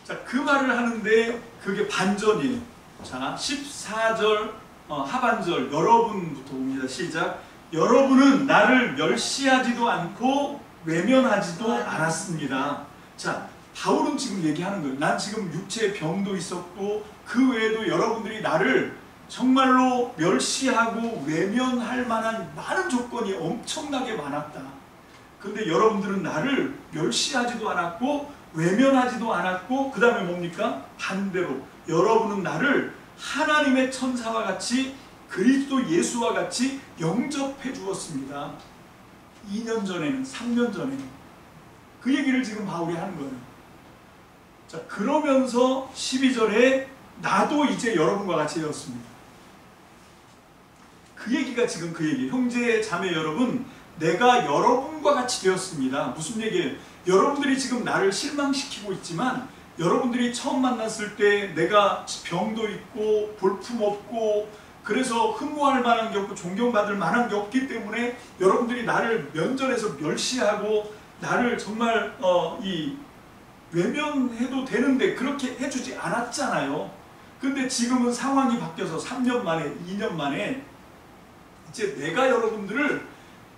자, 그 말을 하는데 그게 반전이에요. 자, 14절 하반절 여러분부터 봅니다. 시작. 여러분은 나를 멸시하지도 않고 외면하지도 않았습니다. 자, 바울은 지금 얘기하는 거예요. 난 지금 육체의 병도 있었고, 그 외에도 여러분들이 나를 정말로 멸시하고 외면할 만한 많은 조건이 엄청나게 많았다. 그런데 여러분들은 나를 멸시하지도 않았고 외면하지도 않았고, 그 다음에 뭡니까? 반대로 여러분은 나를 하나님의 천사와 같이, 그리스도 예수와 같이 영접해 주었습니다. 2년 전에는, 3년 전에는. 그 얘기를 지금 바울이 하는 거예요. 자, 그러면서 12절에 나도 이제 여러분과 같이 되었습니다. 그 얘기가 지금 그 얘기. 형제 자매 여러분, 내가 여러분과 같이 되었습니다. 무슨 얘기예요? 여러분들이 지금 나를 실망시키고 있지만, 여러분들이 처음 만났을 때 내가 병도 있고 볼품 없고, 그래서 흠모할 만한 게 없고 존경받을 만한 게 없기 때문에 여러분들이 나를 면전에서 멸시하고 나를 정말 외면해도 되는데 그렇게 해주지 않았잖아요. 근데 지금은 상황이 바뀌어서 3년 만에, 2년 만에 이제 내가 여러분들을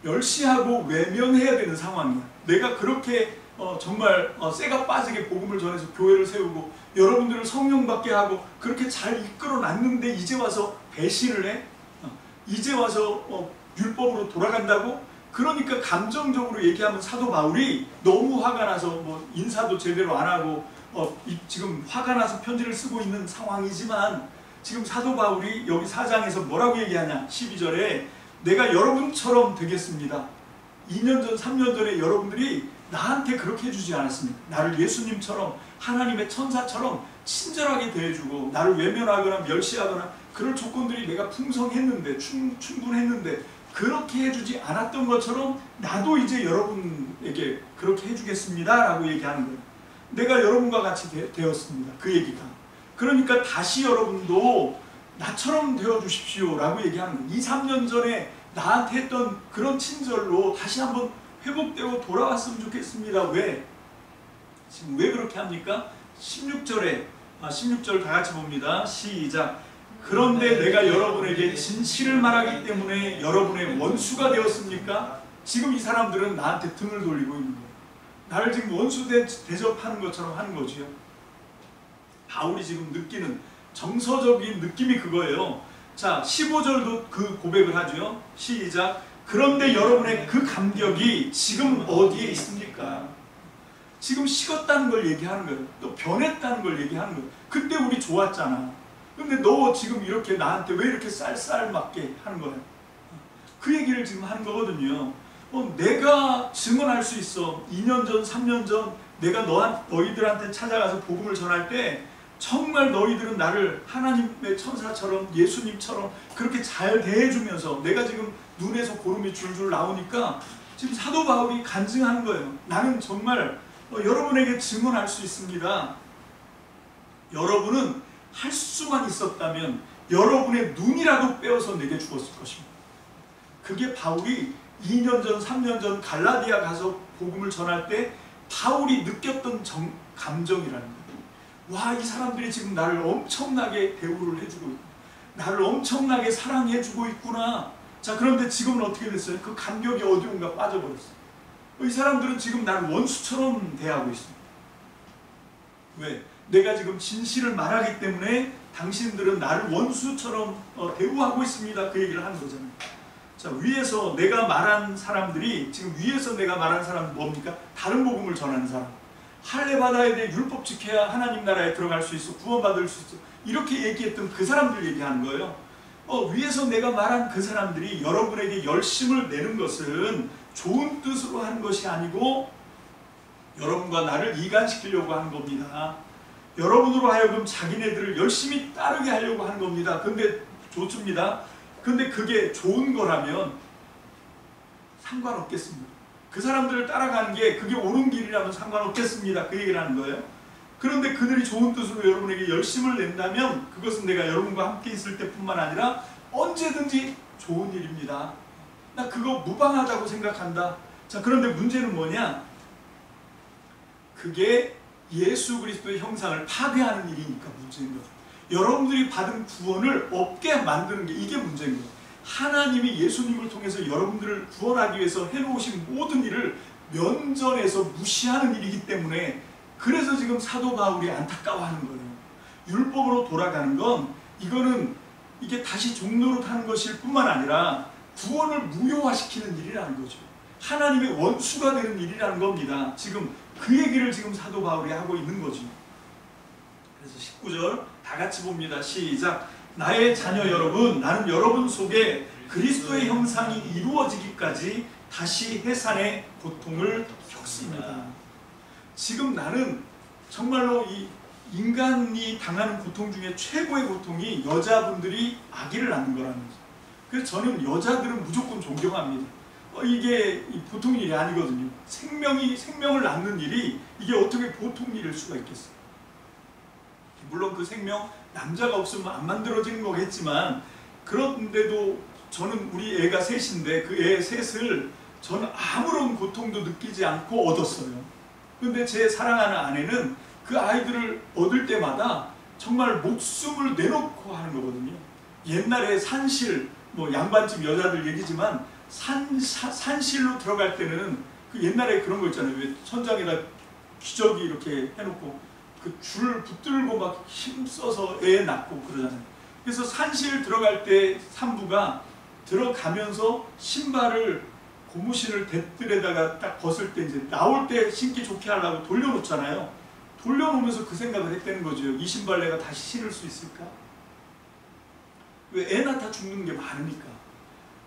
멸시하고 외면해야 되는 상황이야. 내가 그렇게 정말 쇠가 빠지게 복음을 전해서 교회를 세우고 여러분들을 성령 받게 하고 그렇게 잘 이끌어 놨는데 이제 와서 배신을 해? 이제 와서 율법으로 돌아간다고? 그러니까 감정적으로 얘기하면 사도 바울이 너무 화가 나서 뭐 인사도 제대로 안 하고 지금 화가 나서 편지를 쓰고 있는 상황이지만, 지금 사도 바울이 여기 4장에서 뭐라고 얘기하냐? 12절에 내가 여러분처럼 되겠습니다. 2년 전, 3년 전에 여러분들이 나한테 그렇게 해주지 않았습니까? 나를 예수님처럼, 하나님의 천사처럼 친절하게 대해주고 나를 외면하거나 멸시하거나 그럴 조건들이 내가 풍성했는데, 충분했는데 그렇게 해주지 않았던 것처럼 나도 이제 여러분에게 그렇게 해주겠습니다 라고 얘기하는 거예요. 내가 여러분과 같이 되었습니다. 그 얘기가. 그러니까 다시 여러분도 나처럼 되어주십시오 라고 얘기하는 거예요. 2, 3년 전에 나한테 했던 그런 친절로 다시 한번 회복되고 돌아왔으면 좋겠습니다. 왜? 지금 왜 그렇게 합니까? 16절 다 같이 봅니다. 시작. 그런데 내가 여러분에게 진실을 말하기 때문에 여러분의 원수가 되었습니까? 지금 이 사람들은 나한테 등을 돌리고 있는 거예요. 나를 지금 원수 대접하는 것처럼 하는 거지요. 바울이 지금 느끼는 정서적인 느낌이 그거예요. 자, 15절도 그 고백을 하죠. 시작. 그런데 여러분의 그 감격이 지금 어디에 있습니까? 지금 식었다는 걸 얘기하는 거예요. 또 변했다는 걸 얘기하는 거예요. 그때 우리 좋았잖아. 근데 너 지금 이렇게 나한테 왜 이렇게 쌀쌀맞게 하는 거야? 그 얘기를 지금 하는 거거든요. 내가 증언할 수 있어. 2년 전, 3년 전 내가 너희들한테 찾아가서 복음을 전할 때 정말 너희들은 나를 하나님의 천사처럼 예수님처럼 그렇게 잘 대해주면서 내가 지금 눈에서 고름이 줄줄 나오니까 지금 사도 바울이 간증하는 거예요. 나는 정말 여러분에게 증언할 수 있습니다. 여러분은 할 수만 있었다면 여러분의 눈이라도 빼어서 내게 주었을 것입니다. 그게 바울이 2년 전, 3년 전 갈라디아 가서 복음을 전할 때 바울이 느꼈던 감정이라는 거예요. 와, 이 사람들이 지금 나를 엄청나게 대우를 해주고 있구나. 나를 엄청나게 사랑해주고 있구나. 자, 그런데 지금은 어떻게 됐어요? 그 감격이 어디론가 빠져버렸어요. 이 사람들은 지금 나를 원수처럼 대하고 있습니다. 왜? 내가 지금 진실을 말하기 때문에 당신들은 나를 원수처럼 대우하고 있습니다. 그 얘기를 하는 거잖아요. 자, 위에서 내가 말한 사람들이 지금 위에서 내가 말한 사람은 뭡니까? 다른 복음을 전하는 사람. 할례 받아야 돼. 율법 지켜야 하나님 나라에 들어갈 수 있어. 구원받을 수 있어. 이렇게 얘기했던 그 사람들 얘기하는 거예요. 위에서 내가 말한 그 사람들이 여러분에게 열심을 내는 것은 좋은 뜻으로 하는 것이 아니고 여러분과 나를 이간시키려고 하는 겁니다. 여러분으로 하여금 자기네들을 열심히 따르게 하려고 하는 겁니다. 근데 좋습니다. 근데 그게 좋은 거라면 상관없겠습니다. 그 사람들을 따라가는 게 그게 옳은 길이라면 상관없겠습니다. 그 얘기를 하는 거예요. 그런데 그들이 좋은 뜻으로 여러분에게 열심을 낸다면 그것은 내가 여러분과 함께 있을 때뿐만 아니라 언제든지 좋은 일입니다. 나 그거 무방하다고 생각한다. 자, 그런데 문제는 뭐냐? 그게 예수 그리스도의 형상을 파괴하는 일이니까 문제인 거죠. 여러분들이 받은 구원을 없게 만드는 게 이게 문제인 거예요. 하나님이 예수님을 통해서 여러분들을 구원하기 위해서 해놓으신 모든 일을 면전에서 무시하는 일이기 때문에 그래서 지금 사도 바울이 안타까워하는 거예요. 율법으로 돌아가는 건 이게 다시 종노릇 하는 것일 뿐만 아니라 구원을 무효화시키는 일이라는 거죠. 하나님의 원수가 되는 일이라는 겁니다. 지금 그 얘기를 지금 사도 바울이 하고 있는 거죠. 그래서 19절 다 같이 봅니다. 시작. 나의 자녀 여러분, 나는 여러분 속에 그리스도의 형상이 이루어지기까지 다시 해산의 고통을 겪습니다. 지금 나는 정말로 이 인간이 당하는 고통 중에 최고의 고통이 여자분들이 아기를 낳는 거라는 거죠. 그래서 저는 여자들은 무조건 존경합니다. 이게 보통 일이 아니거든요. 생명을 낳는 일이 이게 어떻게 보통 일일 수가 있겠어요. 물론 그 생명 남자가 없으면 안 만들어지는 거겠지만 그런데도 저는 우리 애가 셋인데 그 애 셋을 저는 아무런 고통도 느끼지 않고 얻었어요. 근데 제 사랑하는 아내는 그 아이들을 얻을 때마다 정말 목숨을 내놓고 하는 거거든요. 옛날에 산실, 양반집 여자들 얘기지만 산실로 들어갈 때는 그 옛날에 그런 거 있잖아요. 왜 천장에다 기저귀 이렇게 해놓고 그 줄 붙들고 막 힘써서 애 낳고 그러잖아요. 그래서 산실 들어갈 때 산부가 들어가면서 신발을 고무신을 대뜰에다가 딱 벗을 때 이제 나올 때 신기 좋게 하려고 돌려놓잖아요. 돌려놓으면서 그 생각을 했다는 거죠. 이 신발 내가 다시 신을 수 있을까? 왜 애 낳다 죽는 게 많으니까.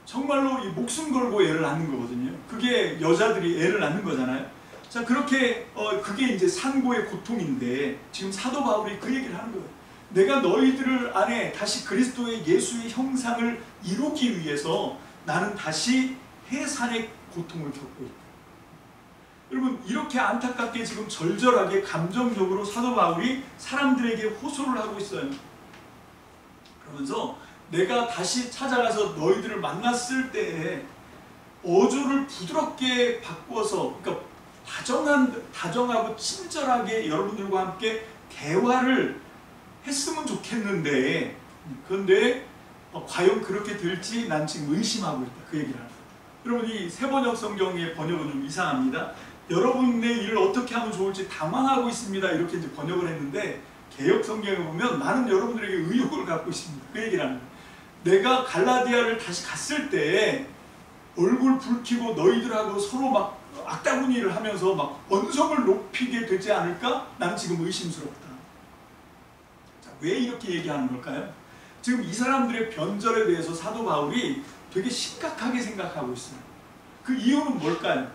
정말로 이 목숨 걸고 애를 낳는 거거든요. 그게 여자들이 애를 낳는 거잖아요. 자, 그렇게 그게 이제 산고의 고통인데 지금 사도 바울이 그 얘기를 하는 거예요. 내가 너희들 안에 다시 그리스도의 예수의 형상을 이루기 위해서 나는 다시 해산의 고통을 겪고 있다. 여러분, 이렇게 안타깝게 지금 절절하게 감정적으로 사도 바울이 사람들에게 호소를 하고 있어요. 그러면서 내가 다시 찾아가서 너희들을 만났을 때에 어조를 부드럽게 바꾸어서, 그러니까 다정하고 친절하게 여러분들과 함께 대화를 했으면 좋겠는데 그런데 과연 그렇게 될지 난 지금 의심하고 있다. 그 얘기를 하는 거예요. 여러분, 이 세번역 성경의 번역은 좀 이상합니다. 여러분의 일을 어떻게 하면 좋을지 당황하고 있습니다. 이렇게 이제 번역을 했는데, 개역 성경에 보면 나는 여러분들에게 의욕을 갖고 있습니다. 그 얘기를 하는 거예요. 내가 갈라디아를 다시 갔을 때 얼굴 붉히고 너희들하고 서로 막 악다구니를 하면서 막 언성을 높이게 되지 않을까? 나는 지금 의심스럽다. 자, 왜 이렇게 얘기하는 걸까요? 지금 이 사람들의 변절에 대해서 사도 바울이 되게 심각하게 생각하고 있어요. 그 이유는 뭘까요?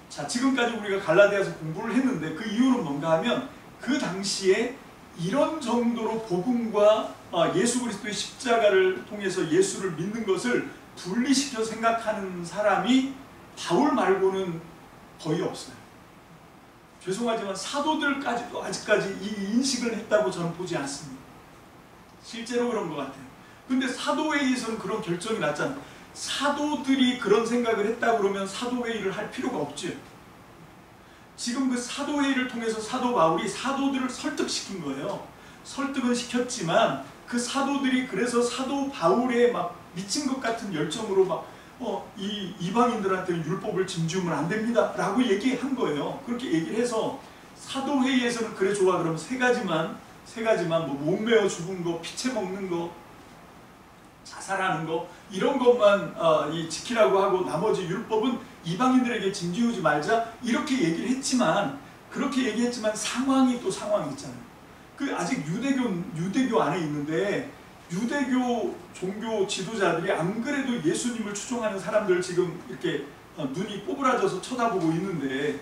자, 지금까지 우리가 갈라디아서 공부를 했는데 그 이유는 뭔가 하면 그 당시에 이런 정도로 복음과 예수 그리스도의 십자가를 통해서 예수를 믿는 것을 분리시켜 생각하는 사람이 바울 말고는 거의 없어요. 죄송하지만 사도들까지도 아직까지 이 인식을 했다고 저는 보지 않습니다. 실제로 그런 것 같아요. 근데 사도회의에서는 그런 결정이 났잖아요. 사도들이 그런 생각을 했다 그러면 사도회의를 할 필요가 없죠. 지금 그 사도회의를 통해서 사도 바울이 사도들을 설득시킨 거예요. 설득은 시켰지만 그 사도들이 그래서 사도 바울에 막 미친 것 같은 열정으로 막 이 이방인들한테는 율법을 짐지우면 안 됩니다 라고 얘기한 거예요. 그렇게 얘기를 해서 사도회의에서는 그래 좋아, 그럼 세 가지만 뭐 목매어 죽은 거, 피채 먹는 거, 자살하는 거, 이런 것만 지키라고 하고 나머지 율법은 이방인들에게 짐지우지 말자, 이렇게 얘기를 했지만, 그렇게 얘기했지만 상황이 또 상황이 있잖아요. 그 아직 유대교 안에 있는데, 유대교 종교 지도자들이 안 그래도 예수님을 추종하는 사람들 지금 이렇게 눈이 꼬부라져서 쳐다보고 있는데,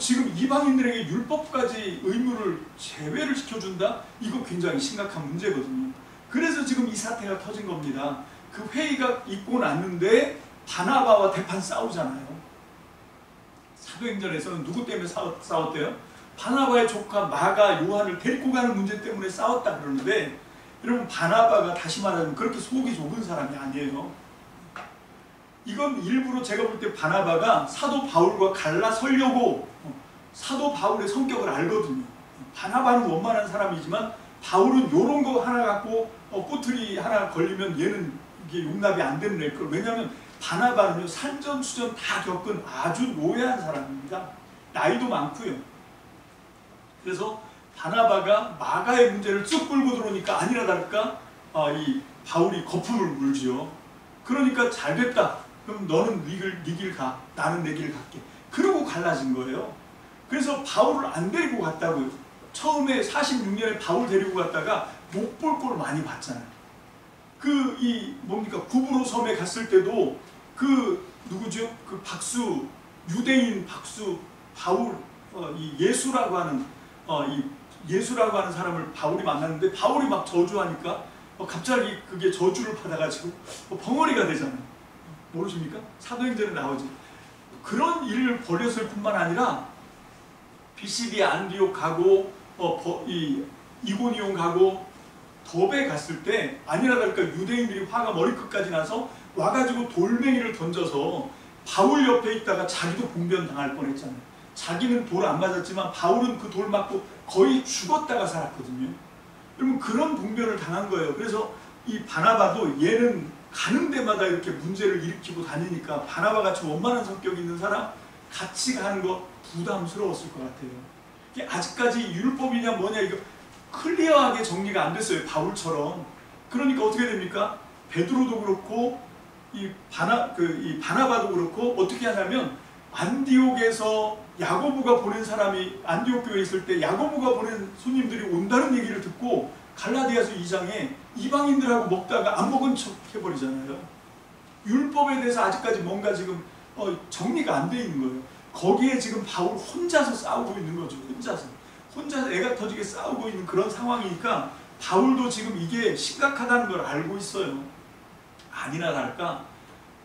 지금 이방인들에게 율법까지 의무를 제외를 시켜준다? 이거 굉장히 심각한 문제거든요. 그래서 지금 이 사태가 터진 겁니다. 그 회의가 있고 났는데 바나바와 대판 싸우잖아요. 사도행전에서는 누구 때문에 싸웠대요? 바나바의 조카 마가 요한을 데리고 가는 문제 때문에 싸웠다 그러는데, 여러분, 바나바가 다시 말하면 그렇게 속이 좁은 사람이 아니에요. 이건 일부러 제가 볼 때 바나바가 사도 바울과 갈라서려고, 사도 바울의 성격을 알거든요. 바나바는 원만한 사람이지만 바울은 요런 거 하나 갖고 꼬투리 하나 걸리면 얘는 이게 용납이 안 되는 애일 걸. 왜냐하면 바나바는요, 산전수전 다 겪은 아주 노예한 사람입니다. 나이도 많고요. 그래서 바나바가 마가의 문제를 쭉 끌고 들어오니까 아니나 다를까 이 바울이 거품을 물지요. 그러니까 잘 됐다. 그럼 너는 네 길 가, 나는 내 길 갈게. 그러고 갈라진 거예요. 그래서 바울을 안 데리고 갔다고요. 처음에 46년에 바울 데리고 갔다가 못 볼 걸 많이 봤잖아요. 구브로 섬에 갔을 때도 누구죠? 그 박수, 유대인 박수, 바울, 이 예수라고 하는 사람을 바울이 만났는데, 바울이 막 저주하니까 갑자기 그게 저주를 받아가지고 벙어리가 되잖아요. 모르십니까? 사도행전에 나오지. 그런 일을 벌였을 뿐만 아니라 비시디 안디옥 가고 이고니온 가고 더베 갔을 때 아니나 다를까 유대인들이 화가 머리끝까지 나서 와가지고 돌멩이를 던져서 바울 옆에 있다가 자기도 봉변당할 뻔했잖아요. 자기는 돌 안 맞았지만 바울은 그 돌 맞고 거의 죽었다가 살았거든요. 여러분, 그런 봉변을 당한 거예요. 그래서 이 바나바도 얘는 가는 데마다 이렇게 문제를 일으키고 다니니까 바나바 같이 원만한 성격이 있는 사람 같이 가는 거 부담스러웠을 것 같아요. 이게 아직까지 율법이냐 뭐냐 이거 클리어하게 정리가 안 됐어요. 바울처럼. 그러니까 어떻게 됩니까? 베드로도 그렇고 이 바나바도 그렇고 어떻게 하냐면, 안디옥에서 야고보가 보낸 사람이 안디옥 교회에 있을 때 야고보가 보낸 손님들이 온다는 얘기를 듣고 갈라디아서 2장에 이방인들하고 먹다가 안 먹은 척 해버리잖아요. 율법에 대해서 아직까지 뭔가 지금 정리가 안 돼 있는 거예요. 거기에 지금 바울 혼자서 싸우고 있는 거죠. 혼자서 애가 터지게 싸우고 있는 그런 상황이니까 바울도 지금 이게 심각하다는 걸 알고 있어요. 아니나 다를까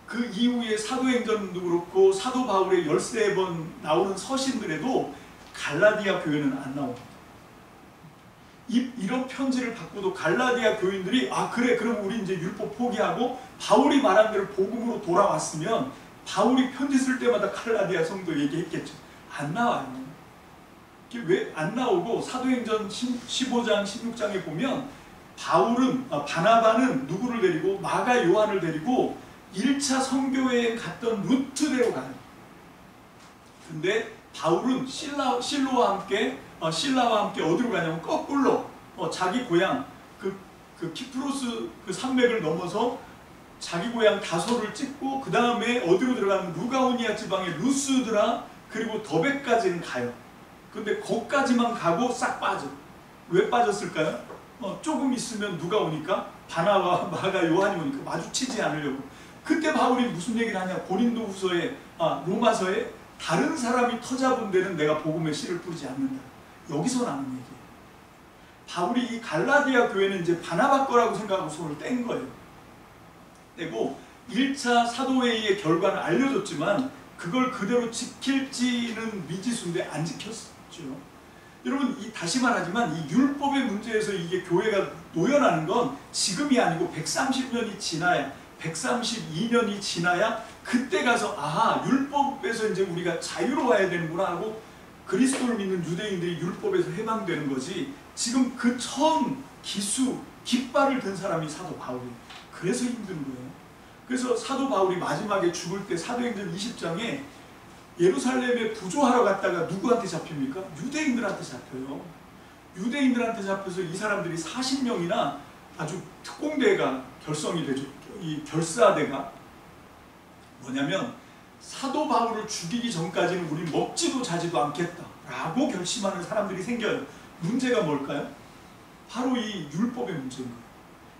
그 이후에 사도행전도 그렇고 사도 바울의 13번 나오는 서신들에도 갈라디아 교회는 안 나옵니다. 이런 편지를 받고도 갈라디아 교인들이 그래 그럼 우리 이제 율법 포기하고 바울이 말한 대로 복음으로 돌아왔으면, 바울이 편지 쓸 때마다 갈라디아 성도 얘기했겠죠. 안 나와요. 왜 안 나오고 사도행전 15장 16장에 보면 바나바는 누구를 데리고 마가 요한을 데리고 1차 선교회에 갔던 루트대로 가요. 근데 바울은 실라와 함께 어디로 가냐면 거꾸로 자기 고향 그 키프로스 그 산맥을 넘어서 자기 고향 다소를 찍고 그 다음에 어디로 들어가면 루가오니아 지방의 루스드라 그리고 더베까지는 가요. 근데 거기까지만 가고 싹 빠져. 왜 빠졌을까요? 조금 있으면 누가 오니까? 바나바, 마가, 요한이 오니까 마주치지 않으려고. 그때 바울이 무슨 얘기를 하냐? 로마서에 다른 사람이 터잡은 데는 내가 복음의 씨를 뿌리지 않는다. 여기서 나는 얘기예요. 바울이 이 갈라디아 교회는 이제 바나바 거라고 생각하고 손을 뗀 거예요. 떼고 1차 사도회의의 결과는 알려줬지만 그걸 그대로 지킬지는 미지수인데 안 지켰죠. 여러분 다시 말하지만 이 율법의 문제에서 이게 교회가 노연하는 건 지금이 아니고 130년이 지나야 132년이 지나야 그때 가서 아하 율법에서 이제 우리가 자유로워야 되는구나 하고 그리스도를 믿는 유대인들이 율법에서 해방되는 거지. 지금 그 처음 깃발을 든 사람이 사도 바울이에요. 그래서 힘든 거예요. 그래서 사도 바울이 마지막에 죽을 때 사도행전 20장에 예루살렘에 부조하러 갔다가 누구한테 잡힙니까? 유대인들한테 잡혀요. 유대인들한테 잡혀서 이 사람들이 40명이나 아주 특공대가 결성이 되죠. 이 결사대가 뭐냐면 사도 바울을 죽이기 전까지는 우리 먹지도 자지도 않겠다라고 결심하는 사람들이 생겨요. 문제가 뭘까요? 바로 이 율법의 문제인 거예요.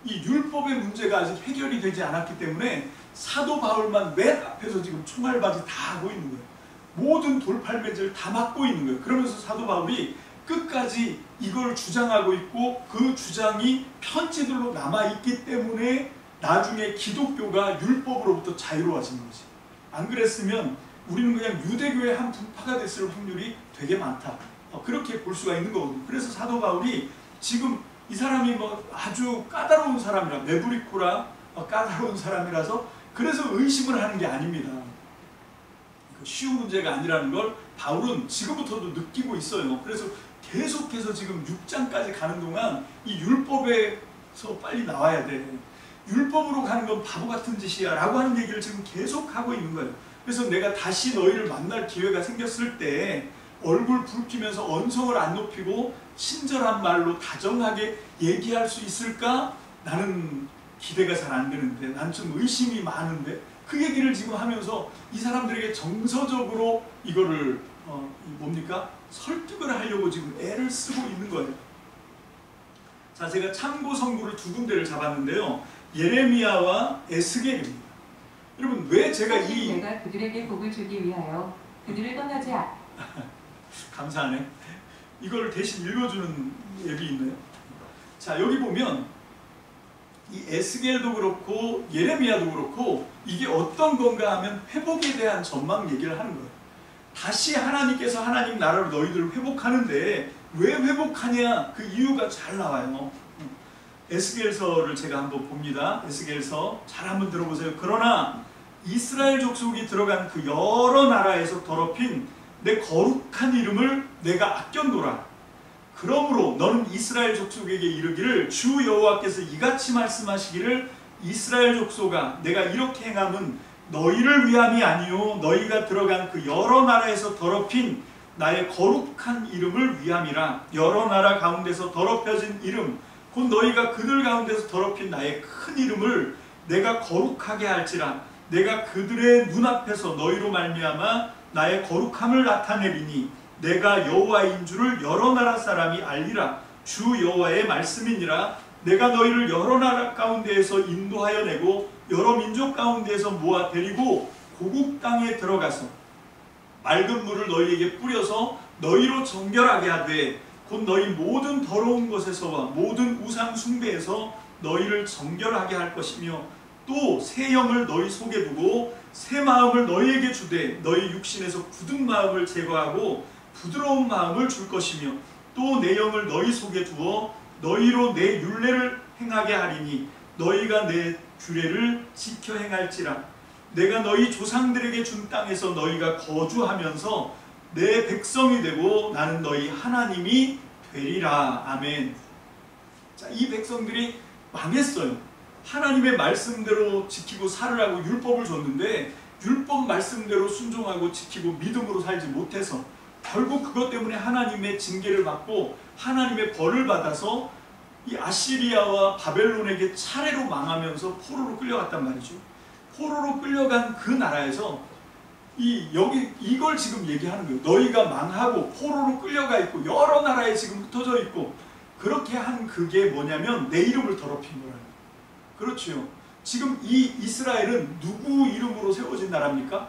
이 율법의 문제가 아직 해결이 되지 않았기 때문에 사도 바울만 맨 앞에서 지금 총알바지 다 하고 있는 거예요. 모든 돌팔매질을 다 막고 있는 거예요. 그러면서 사도 바울이 끝까지 이걸 주장하고 있고 그 주장이 편지들로 남아있기 때문에 나중에 기독교가 율법으로부터 자유로워진 거지. 안 그랬으면 우리는 그냥 유대교의 한 분파가 됐을 확률이 되게 많다. 그렇게 볼 수가 있는 거거든요. 그래서 사도 바울이 지금 이 사람이 뭐 아주 까다로운 사람이라 네브리코라 까다로운 사람이라서 그래서 의심을 하는 게 아닙니다. 쉬운 문제가 아니라는 걸 바울은 지금부터도 느끼고 있어요. 그래서 계속해서 지금 6장까지 가는 동안 이 율법에서 빨리 나와야 돼. 율법으로 가는 건 바보 같은 짓이야 라고 하는 얘기를 지금 계속 하고 있는 거예요. 그래서 내가 다시 너희를 만날 기회가 생겼을 때 얼굴 붉히면서 언성을 안 높이고 친절한 말로 다정하게 얘기할 수 있을까? 나는 기대가 잘 안 되는데 난 좀 의심이 많은데 그 얘기를 지금 하면서 이 사람들에게 정서적으로 이거를 설득을 하려고 지금 애를 쓰고 있는 거예요. 자, 제가 참고 성구를 두 군데를 잡았는데요. 예레미야와 에스겔입니다. 여러분 왜 제가 내가 그들에게 복을 주기 위하여 그들을 떠나지 않. 감사하네. 이걸 대신 읽어주는 앱이 있네요. 자, 여기 보면 이 에스겔도 그렇고 예레미야도 그렇고 이게 어떤 건가 하면 회복에 대한 전망 얘기를 하는 거예요. 다시 하나님께서 하나님 나라로 너희들을 회복하는데 왜 회복하냐 그 이유가 잘 나와요. 에스겔서를 제가 한번 봅니다. 에스겔서 잘 한번 들어보세요. 그러나 이스라엘 족속이 들어간 그 여러 나라에서 더럽힌 내 거룩한 이름을 내가 아꼈노라. 그러므로 너는 이스라엘 족속에게 이르기를 주 여호와께서 이같이 말씀하시기를 이스라엘 족속아 내가 이렇게 행함은 너희를 위함이 아니요 너희가 들어간 그 여러 나라에서 더럽힌 나의 거룩한 이름을 위함이라. 여러 나라 가운데서 더럽혀진 이름 곧 너희가 그들 가운데서 더럽힌 나의 큰 이름을 내가 거룩하게 할지라. 내가 그들의 눈앞에서 너희로 말미암아 나의 거룩함을 나타내리니 내가 여호와인 줄을 여러 나라 사람이 알리라. 주 여호와의 말씀이니라. 내가 너희를 여러 나라 가운데에서 인도하여 내고 여러 민족 가운데에서 모아 데리고 고국 땅에 들어가서 맑은 물을 너희에게 뿌려서 너희로 정결하게 하되 곧 너희 모든 더러운 것에서와 모든 우상 숭배에서 너희를 정결하게 할 것이며 또 새 영을 너희 속에 두고 새 마음을 너희에게 주되 너희 육신에서 굳은 마음을 제거하고 부드러운 마음을 줄 것이며 또 내 영을 너희 속에 두어 너희로 내 율례를 행하게 하리니 너희가 내 규례를 지켜 행할지라. 내가 너희 조상들에게 준 땅에서 너희가 거주하면서 내 백성이 되고 나는 너희 하나님이 되리라. 아멘. 자, 이 백성들이 망했어요. 하나님의 말씀대로 지키고 살으라고 율법을 줬는데 율법 말씀대로 순종하고 지키고 믿음으로 살지 못해서 결국 그것 때문에 하나님의 징계를 받고 하나님의 벌을 받아서 이 아시리아와 바벨론에게 차례로 망하면서 포로로 끌려갔단 말이죠. 포로로 끌려간 그 나라에서 이걸 지금 얘기하는 거예요. 너희가 망하고 포로로 끌려가 있고 여러 나라에 지금 흩어져 있고 그렇게 한 그게 뭐냐면 내 이름을 더럽힌 거라는 거예요. 그렇죠. 지금 이 이스라엘은 누구 이름으로 세워진 나라입니까?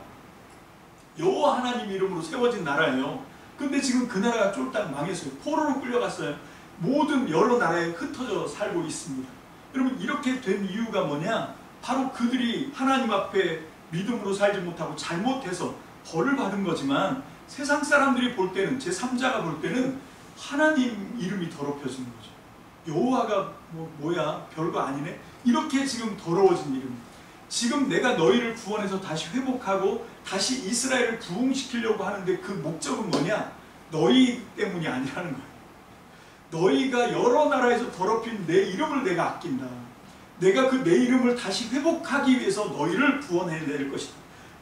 여호와 하나님 이름으로 세워진 나라예요. 근데 지금 그 나라가 쫄딱 망했어요. 포로로 끌려갔어요. 모든 여러 나라에 흩어져 살고 있습니다. 여러분 이렇게 된 이유가 뭐냐? 바로 그들이 하나님 앞에 믿음으로 살지 못하고 잘못해서 벌을 받은 거지만 세상 사람들이 볼 때는 제3자가 볼 때는 하나님 이름이 더럽혀지는 거죠. 여호와가 뭐야 별거 아니네 이렇게 지금 더러워진 이름. 지금 내가 너희를 구원해서 다시 회복하고 다시 이스라엘을 부흥시키려고 하는데 그 목적은 뭐냐? 너희 때문이 아니라는 거예요. 너희가 여러 나라에서 더럽힌 내 이름을 내가 아낀다. 내가 그 내 이름을 다시 회복하기 위해서 너희를 구원해낼 것이다.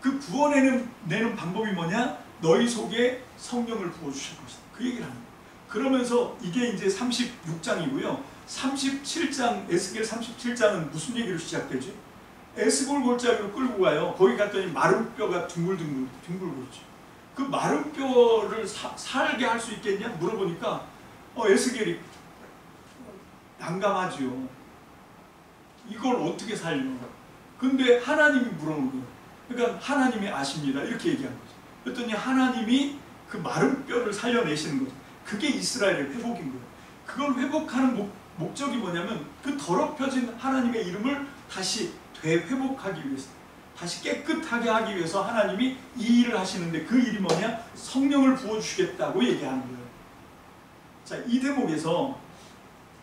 그 구원해내는 방법이 뭐냐? 너희 속에 성령을 부어주실 것이다. 그 얘기를 합니다. 그러면서 이게 이제 36장이고요. 37장, 에스겔 37장은 무슨 얘기로 시작되죠? 에스골 골짜기로 끌고 가요. 거기 갔더니 마른 뼈가 둥글거리죠. 그 마른 뼈를 살게 할 수 있겠냐? 물어보니까 에스겔이 난감하지요. 이걸 어떻게 살려? 근데 하나님이 물어보는 거예요. 그러니까 하나님이 아십니다. 이렇게 얘기한 거죠. 그랬더니 하나님이 그 마른 뼈를 살려내시는 거죠. 그게 이스라엘의 회복인 거예요. 그걸 회복하는 목적이 뭐냐면 그 더럽혀진 하나님의 이름을 다시 되회복하기 위해서, 다시 깨끗하게 하기 위해서 하나님이 이 일을 하시는데 그 일이 뭐냐? 성령을 부어주시겠다고 얘기하는 거예요. 자, 이 대목에서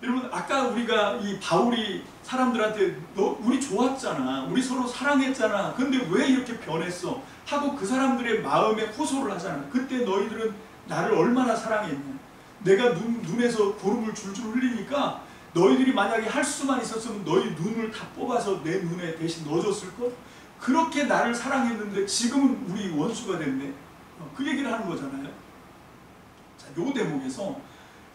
여러분 아까 우리가 이 바울이 사람들한테 너 우리 좋았잖아, 우리 서로 사랑했잖아, 근데 왜 이렇게 변했어? 하고 그 사람들의 마음에 호소를 하잖아. 그때 너희들은 나를 얼마나 사랑했냐? 내가 눈에서 고름을 줄줄 흘리니까 너희들이 만약에 할 수만 있었으면 너희 눈을 다 뽑아서 내 눈에 대신 넣어줬을걸? 그렇게 나를 사랑했는데 지금은 우리 원수가 됐네. 그 얘기를 하는 거잖아요. 자, 요 대목에서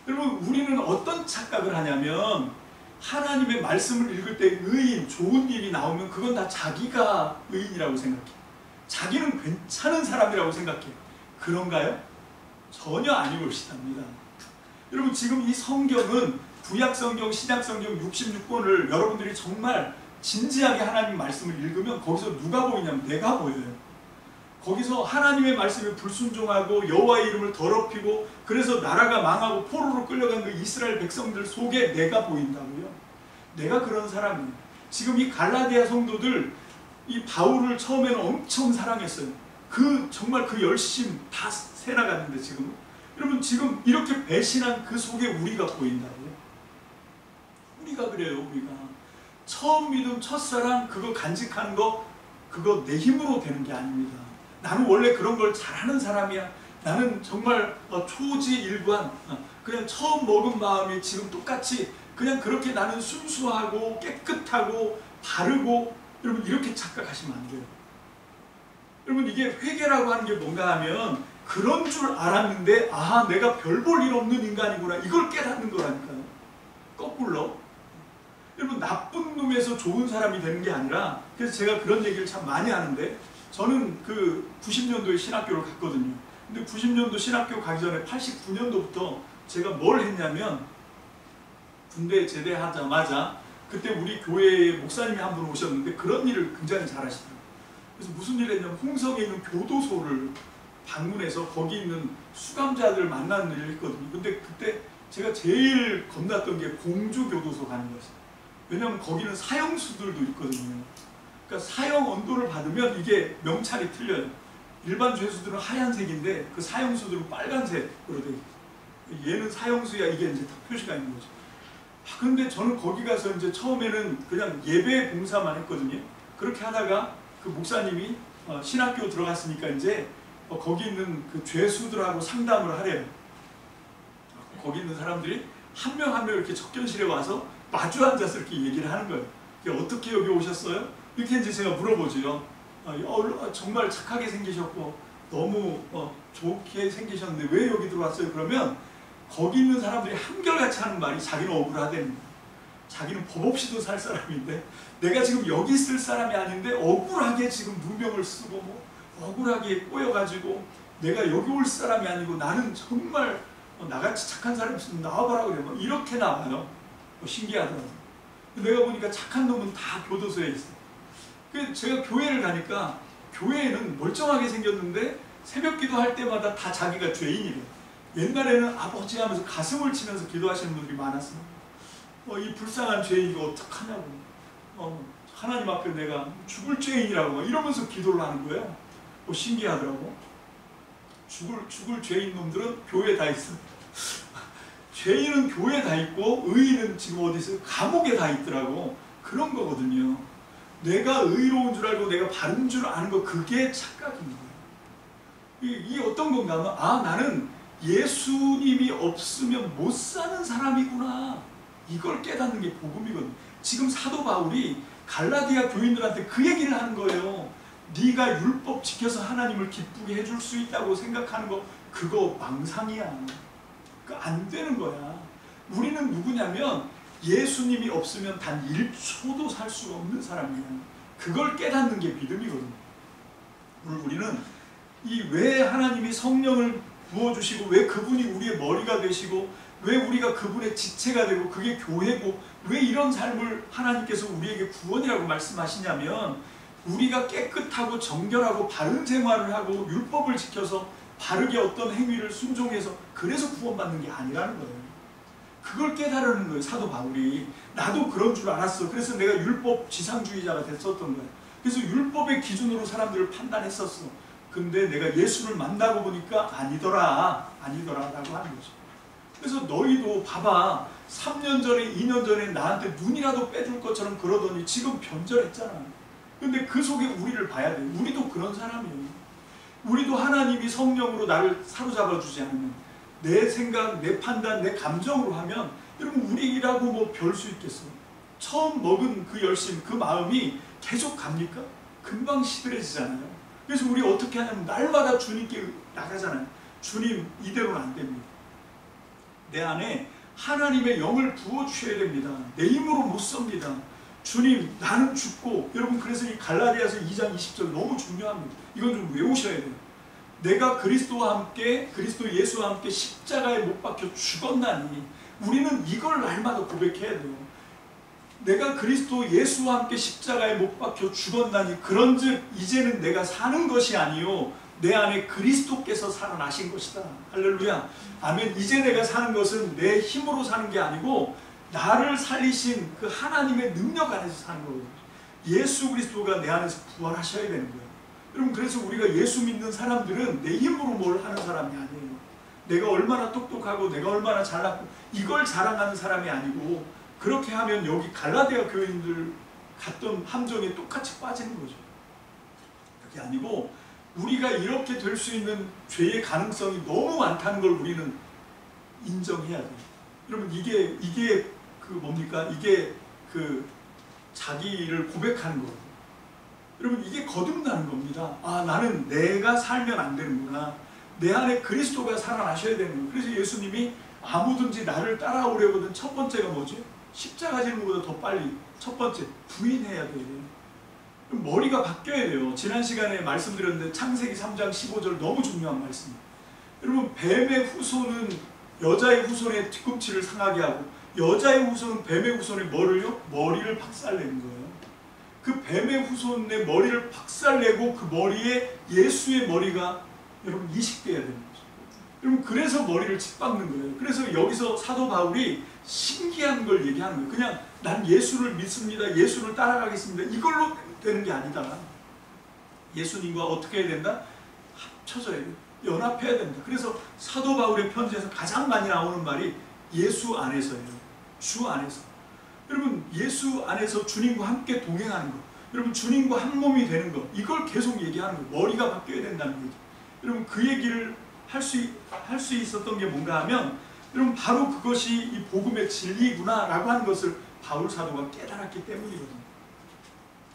여러분 우리는 어떤 착각을 하냐면 하나님의 말씀을 읽을 때 의인, 좋은 일이 나오면 그건 다 자기가 의인이라고 생각해. 자기는 괜찮은 사람이라고 생각해. 그런가요? 전혀 아니올시답니다. 여러분 지금 이 성경은 구약성경, 신약성경 66권을 여러분들이 정말 진지하게 하나님 말씀을 읽으면 거기서 누가 보이냐면 내가 보여요. 거기서 하나님의 말씀에 불순종하고 여호와의 이름을 더럽히고 그래서 나라가 망하고 포로로 끌려간 그 이스라엘 백성들 속에 내가 보인다고요. 내가 그런 사람이에요. 지금 이 갈라디아 성도들 이 바울을 처음에는 엄청 사랑했어요. 정말 그 열심 다 새나갔는데 지금 여러분 지금 이렇게 배신한 그 속에 우리가 보인다고요. 우리가 그래요. 우리가 처음 믿음 첫사랑 그거 간직하는 거 그거 내 힘으로 되는 게 아닙니다. 나는 원래 그런 걸 잘하는 사람이야. 나는 정말 초지일관 그냥 처음 먹은 마음이 지금 똑같이 그냥 그렇게 나는 순수하고 깨끗하고 바르고 여러분 이렇게 착각하시면 안 돼요. 여러분 이게 회개라고 하는 게 뭔가 하면 그런 줄 알았는데 아 내가 별 볼 일 없는 인간이구나 이걸 깨닫는 거라니까요. 거꾸로 여러분 나쁜 놈에서 좋은 사람이 되는 게 아니라 그래서 제가 그런 얘기를 참 많이 하는데 저는 그 90년도에 신학교를 갔거든요. 근데 90년도 신학교 가기 전에 89년도부터 제가 뭘 했냐면 군대 제대하자마자 그때 우리 교회에 목사님이 한 분 오셨는데 그런 일을 굉장히 잘하시더라고요. 그래서 무슨 일을 했냐면 홍성에 있는 교도소를 방문해서 거기 있는 수감자들 만나는 일을 했거든요. 근데 그때 제가 제일 겁났던 게 공주교도소 가는 거였어요. 왜냐하면 거기는 사형수들도 있거든요. 그러니까 사형 언도를 받으면 이게 명찰이 틀려요. 일반 죄수들은 하얀색인데 그 사형수들은 빨간색으로 돼 있어요. 얘는 사형수야 이게 이제 다 표시가 있는 거죠. 근데 저는 거기 가서 이제 처음에는 그냥 예배 봉사만 했거든요. 그렇게 하다가 그 목사님이 신학교 들어갔으니까 이제 거기 있는 그 죄수들하고 상담을 하래요. 거기 있는 사람들이 한 명 한 명 이렇게 접견실에 와서 마주 앉아서 이렇게 얘기를 하는 거예요. 어떻게 여기 오셨어요? 이렇게 이제 제가 물어보죠. 정말 착하게 생기셨고 너무 좋게 생기셨는데 왜 여기 들어왔어요? 그러면 거기 있는 사람들이 한결같이 하는 말이 자기는 억울하다는 거예요. 자기는 법 없이도 살 사람인데 내가 지금 여기 있을 사람이 아닌데 억울하게 지금 누명을 쓰고 뭐 억울하게 꼬여가지고 내가 여기 올 사람이 아니고 나는 정말 나같이 착한 사람이 있으면 나와보라 그래. 뭐 이렇게 나와요. 신기하더라고요. 내가 보니까 착한 놈은 다 교도소에 있어. 제가 교회를 가니까 교회에는 멀쩡하게 생겼는데 새벽 기도할 때마다 다 자기가 죄인이래. 옛날에는 아버지 하면서 가슴을 치면서 기도하시는 분들이 많았어요. 이 불쌍한 죄인 이거 어떡하냐고. 하나님 앞에 내가 죽을 죄인이라고 이러면서 기도를 하는 거예요. 신기하더라고. 죽을 죄인 놈들은 교회에 다 있어. 죄인은 교회에 다 있고 의인은 지금 어디 있어요? 감옥에 다 있더라고. 그런 거거든요. 내가 의로운 줄 알고 내가 바른 줄 아는 거 그게 착각인 거예요. 이게 어떤 건가 하면 나는 예수님이 없으면 못 사는 사람이구나. 이걸 깨닫는 게 복음이거든요. 지금 사도 바울이 갈라디아 교인들한테 그 얘기를 하는 거예요. 네가 율법 지켜서 하나님을 기쁘게 해줄 수 있다고 생각하는 거 그거 망상이야. 그거 안 되는 거야. 우리는 누구냐면 예수님이 없으면 단 1초도 살 수가 없는 사람이야. 그걸 깨닫는 게 믿음이거든요. 우리는 왜 하나님이 성령을 부어주시고 왜 그분이 우리의 머리가 되시고 왜 우리가 그분의 지체가 되고 그게 교회고 왜 이런 삶을 하나님께서 우리에게 구원이라고 말씀하시냐면 우리가 깨끗하고 정결하고 바른 생활을 하고 율법을 지켜서 바르게 어떤 행위를 순종해서 그래서 구원받는 게 아니라는 거예요. 그걸 깨달으는 거예요. 사도 바울이. 나도 그런 줄 알았어. 그래서 내가 율법 지상주의자가 됐었던 거예요. 그래서 율법의 기준으로 사람들을 판단했었어. 근데 내가 예수를 만나고 보니까 아니더라 라고 하는 거죠. 그래서 너희도 봐봐. 3년 전에 2년 전에 나한테 눈이라도 빼줄 것처럼 그러더니 지금 변절했잖아. 근데 그 속에 우리를 봐야 돼. 우리도 그런 사람이에요. 우리도 하나님이 성령으로 나를 사로잡아 주지 않으면 내 생각, 내 판단, 내 감정으로 하면 여러분 우리라고 뭐 별 수 있겠어요? 처음 먹은 그 열심, 그 마음이 계속 갑니까? 금방 시들해지잖아요. 그래서 우리 어떻게 하냐면 날마다 주님께 나가잖아요. 주님 이대로는 안 됩니다. 내 안에 하나님의 영을 부어주셔야 됩니다. 내 힘으로 못 섭니다. 주님 나는 죽고 여러분 그래서 이 갈라디아서 2장 20절 너무 중요합니다. 이건 좀 외우셔야 돼요. 내가 그리스도와 함께 그리스도 예수와 함께 십자가에 못 박혀 죽었나니 우리는 이걸 날마다 고백해야 돼요. 내가 그리스도 예수와 함께 십자가에 못 박혀 죽었나니 그런즉 이제는 내가 사는 것이 아니요 내 안에 그리스도께서 살아나신 것이다. 할렐루야. 아멘. 이제 내가 사는 것은 내 힘으로 사는 게 아니고 나를 살리신 그 하나님의 능력 안에서 사는 거거든요. 예수 그리스도가 내 안에서 부활하셔야 되는 거예요. 여러분 그래서 우리가 예수 믿는 사람들은 내 힘으로 뭘 하는 사람이 아니에요. 내가 얼마나 똑똑하고 내가 얼마나 잘났고 이걸 자랑하는 사람이 아니고 그렇게 하면 여기 갈라디아 교인들 갔던 함정에 똑같이 빠지는 거죠. 그게 아니고 우리가 이렇게 될 수 있는 죄의 가능성이 너무 많다는 걸 우리는 인정해야 돼요. 여러분 이게 그 뭡니까? 이게 그 자기를 고백하는 거예요. 여러분 이게 거듭나는 겁니다. 나는 내가 살면 안 되는구나. 내 안에 그리스도가 살아나셔야 되는 거예요. 그래서 예수님이 아무든지 나를 따라오려거든 첫 번째가 뭐지? 십자가 지는 것보다 더 빨리 첫 번째 부인해야 돼요. 머리가 바뀌어야 돼요. 지난 시간에 말씀드렸는데 창세기 3장 15절 너무 중요한 말씀이에요. 여러분 뱀의 후손은 여자의 후손의 뒤꿈치를 상하게 하고 여자의 후손은 뱀의 후손의 머리를 박살내는 거예요. 그 뱀의 후손의 머리를 박살내고 그 머리에 예수의 머리가 여러분 이식돼야 되는 거죠. 여러분 그래서 머리를 짓밟는 거예요. 그래서 여기서 사도 바울이 신기한 걸 얘기하는 거예요. 그냥 난 예수를 믿습니다. 예수를 따라가겠습니다. 이걸로 되는 게 아니다. 예수님과 어떻게 해야 된다? 합쳐져야 돼요. 연합해야 된다. 그래서 사도 바울의 편지에서 가장 많이 나오는 말이 예수 안에서예요. 주 안에서. 여러분 예수 안에서 주님과 함께 동행하는 것, 여러분 주님과 한 몸이 되는 것, 이걸 계속 얘기하는 거예요. 머리가 바뀌어야 된다는 얘기. 여러분 그 얘기를 할 수 있었던 게 뭔가 하면 여러분 바로 그것이 이 복음의 진리구나 라고 하는 것을 바울 사도가 깨달았기 때문이거든요.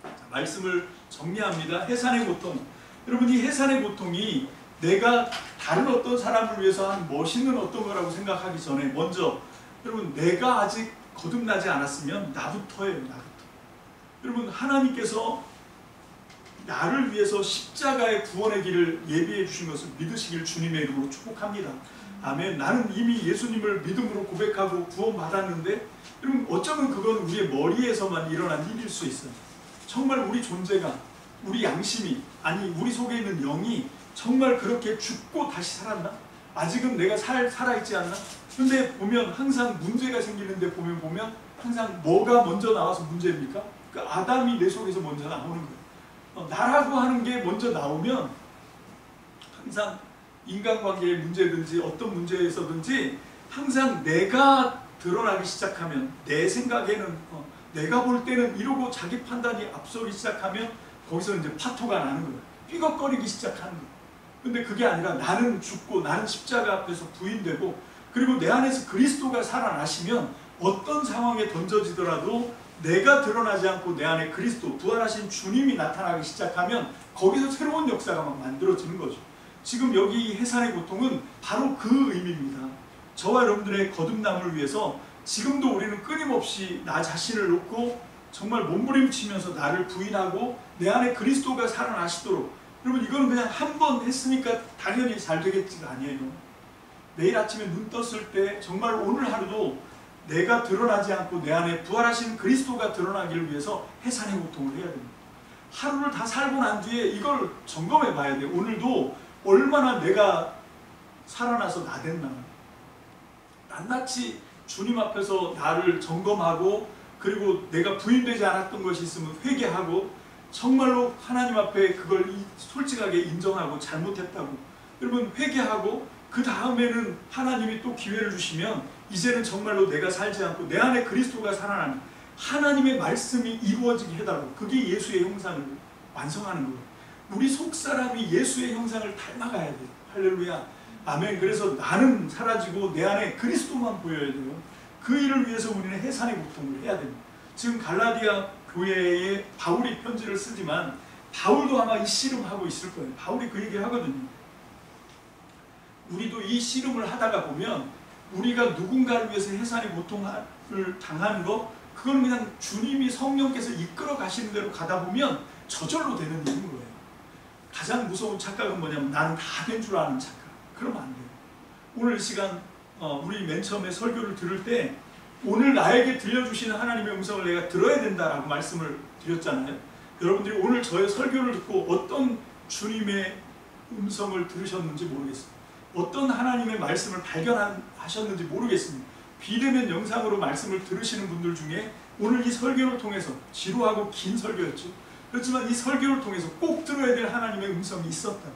자, 말씀을 정리합니다. 해산의 고통. 여러분 이 해산의 고통이 내가 다른 어떤 사람을 위해서 한 멋있는 어떤 거라고 생각하기 전에 먼저 여러분 내가 아직 거듭나지 않았으면 나부터예요. 나부터. 여러분 하나님께서 나를 위해서 십자가의 구원의 길을 예비해 주신 것을 믿으시길 주님의 이름으로 축복합니다. 아멘. 나는 이미 예수님을 믿음으로 고백하고 구원받았는데 여러분 어쩌면 그건 우리의 머리에서만 일어난 일일 수 있어요. 정말 우리 존재가, 우리 양심이, 아니 우리 속에 있는 영이 정말 그렇게 죽고 다시 살았나? 아직은 내가 살아있지 않나? 근데 보면 항상 문제가 생기는데 보면 항상 뭐가 먼저 나와서 문제입니까? 그 아담이 내 속에서 먼저 나오는 거예요. 나라고 하는 게 먼저 나오면 항상 인간관계의 문제든지 어떤 문제에서든지 항상 내가 드러나기 시작하면 내 생각에는 내가 볼 때는 이러고 자기 판단이 앞서기 시작하면 거기서 이제 파토가 나는 거예요. 삐걱거리기 시작하는 거예요. 근데 그게 아니라 나는 죽고 나는 십자가 앞에서 부인되고 그리고 내 안에서 그리스도가 살아나시면 어떤 상황에 던져지더라도 내가 드러나지 않고 내 안에 그리스도 부활하신 주님이 나타나기 시작하면 거기서 새로운 역사가 막 만들어지는 거죠. 지금 여기 해산의 고통은 바로 그 의미입니다. 저와 여러분들의 거듭남을 위해서 지금도 우리는 끊임없이 나 자신을 놓고 정말 몸부림치면서 나를 부인하고 내 안에 그리스도가 살아나시도록 여러분 이거는 그냥 한 번 했으니까 당연히 잘 되겠지가 아니에요. 매일 아침에 눈 떴을 때 정말 오늘 하루도 내가 드러나지 않고 내 안에 부활하신 그리스도가 드러나기를 위해서 해산의 고통을 해야 됩니다. 하루를 다 살고 난 뒤에 이걸 점검해 봐야 돼요. 오늘도 얼마나 내가 살아나서 나댔나. 낱낱이 주님 앞에서 나를 점검하고 그리고 내가 부인되지 않았던 것이 있으면 회개하고 정말로 하나님 앞에 그걸 솔직하게 인정하고 잘못했다고 여러분 회개하고 그 다음에는 하나님이 또 기회를 주시면 이제는 정말로 내가 살지 않고 내 안에 그리스도가 살아나는 하나님의 말씀이 이루어지게 해달라고. 그게 예수의 형상을 완성하는 거예요. 우리 속사람이 예수의 형상을 닮아가야 돼요. 할렐루야. 아멘. 그래서 나는 사라지고 내 안에 그리스도만 보여야 돼요. 그 일을 위해서 우리는 해산의 고통을 해야 됩니다. 지금 갈라디아 교회에 바울이 편지를 쓰지만 바울도 아마 이 씨름하고 있을 거예요. 바울이 그 얘기를 하거든요. 우리도 이 씨름을 하다가 보면 우리가 누군가를 위해서 해산의 고통을 당하는 거 그건 그냥 주님이 성령께서 이끌어 가시는 대로 가다 보면 저절로 되는 일인 거예요. 가장 무서운 착각은 뭐냐면 나는 다 된 줄 아는 착각. 그러면 안 돼요. 오늘 시간 우리 맨 처음에 설교를 들을 때 오늘 나에게 들려주시는 하나님의 음성을 내가 들어야 된다라고 말씀을 드렸잖아요. 여러분들이 오늘 저의 설교를 듣고 어떤 주님의 음성을 들으셨는지 모르겠어요. 어떤 하나님의 말씀을 발견하셨는지 모르겠습니다. 비대면 영상으로 말씀을 들으시는 분들 중에 오늘 이 설교를 통해서 지루하고 긴 설교였죠. 그렇지만 이 설교를 통해서 꼭 들어야 될 하나님의 음성이 있었다.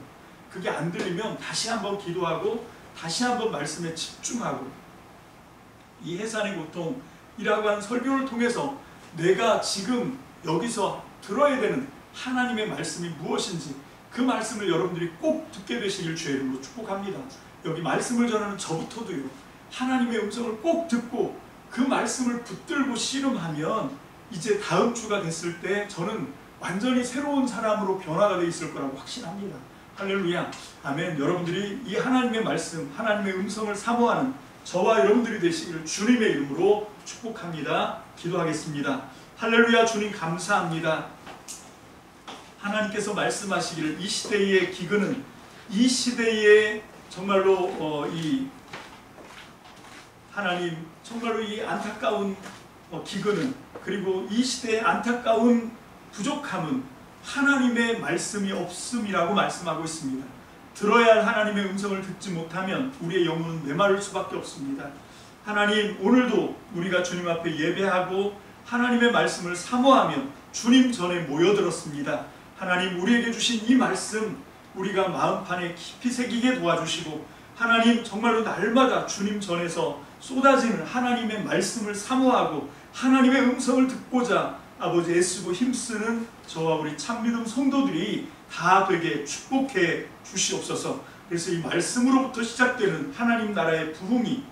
그게 안 들리면 다시 한번 기도하고 다시 한번 말씀에 집중하고 이 해산의 고통이라고 하는 설교를 통해서 내가 지금 여기서 들어야 되는 하나님의 말씀이 무엇인지 그 말씀을 여러분들이 꼭 듣게 되시길 주의 이름으로 축복합니다. 여기 말씀을 전하는 저부터도요. 하나님의 음성을 꼭 듣고 그 말씀을 붙들고 씨름하면 이제 다음 주가 됐을 때 저는 완전히 새로운 사람으로 변화가 되어 있을 거라고 확신합니다. 할렐루야. 아멘. 여러분들이 이 하나님의 말씀, 하나님의 음성을 사모하는 저와 여러분들이 되시기를 주님의 이름으로 축복합니다. 기도하겠습니다. 할렐루야. 주님 감사합니다. 하나님께서 말씀하시기를 이 시대의 기근은 이 시대의 정말로 이 하나님 정말로 이 안타까운 기근은 그리고 이 시대의 안타까운 부족함은 하나님의 말씀이 없음이라고 말씀하고 있습니다. 들어야 할 하나님의 음성을 듣지 못하면 우리의 영혼은 메마를 수밖에 없습니다. 하나님 오늘도 우리가 주님 앞에 예배하고 하나님의 말씀을 사모하며 주님 전에 모여들었습니다. 하나님 우리에게 주신 이 말씀 우리가 마음판에 깊이 새기게 도와주시고 하나님 정말로 날마다 주님 전에서 쏟아지는 하나님의 말씀을 사모하고 하나님의 음성을 듣고자 아버지 애쓰고 힘쓰는 저와 우리 참믿음 성도들이 다 되게 축복해 주시옵소서. 그래서 이 말씀으로부터 시작되는 하나님 나라의 부흥이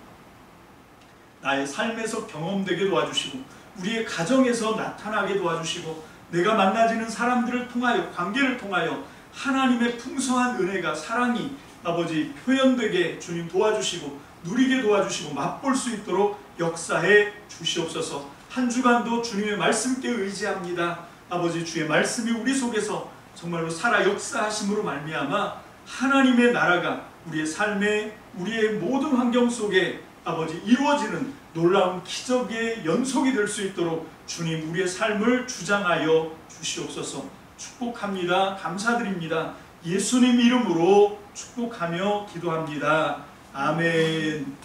나의 삶에서 경험되게 도와주시고 우리의 가정에서 나타나게 도와주시고 내가 만나지는 사람들을 통하여 관계를 통하여 하나님의 풍성한 은혜가 사랑이 아버지 표현되게 주님 도와주시고 누리게 도와주시고 맛볼 수 있도록 역사해 주시옵소서. 한 주간도 주님의 말씀께 의지합니다. 아버지 주의 말씀이 우리 속에서 정말로 살아 역사하심으로 말미암아 하나님의 나라가 우리의 삶에 우리의 모든 환경 속에 아버지 이루어지는 놀라운 기적의 연속이 될 수 있도록 주님 우리의 삶을 주장하여 주시옵소서. 축복합니다. 감사드립니다. 예수님 이름으로 축복하며 기도합니다. 아멘.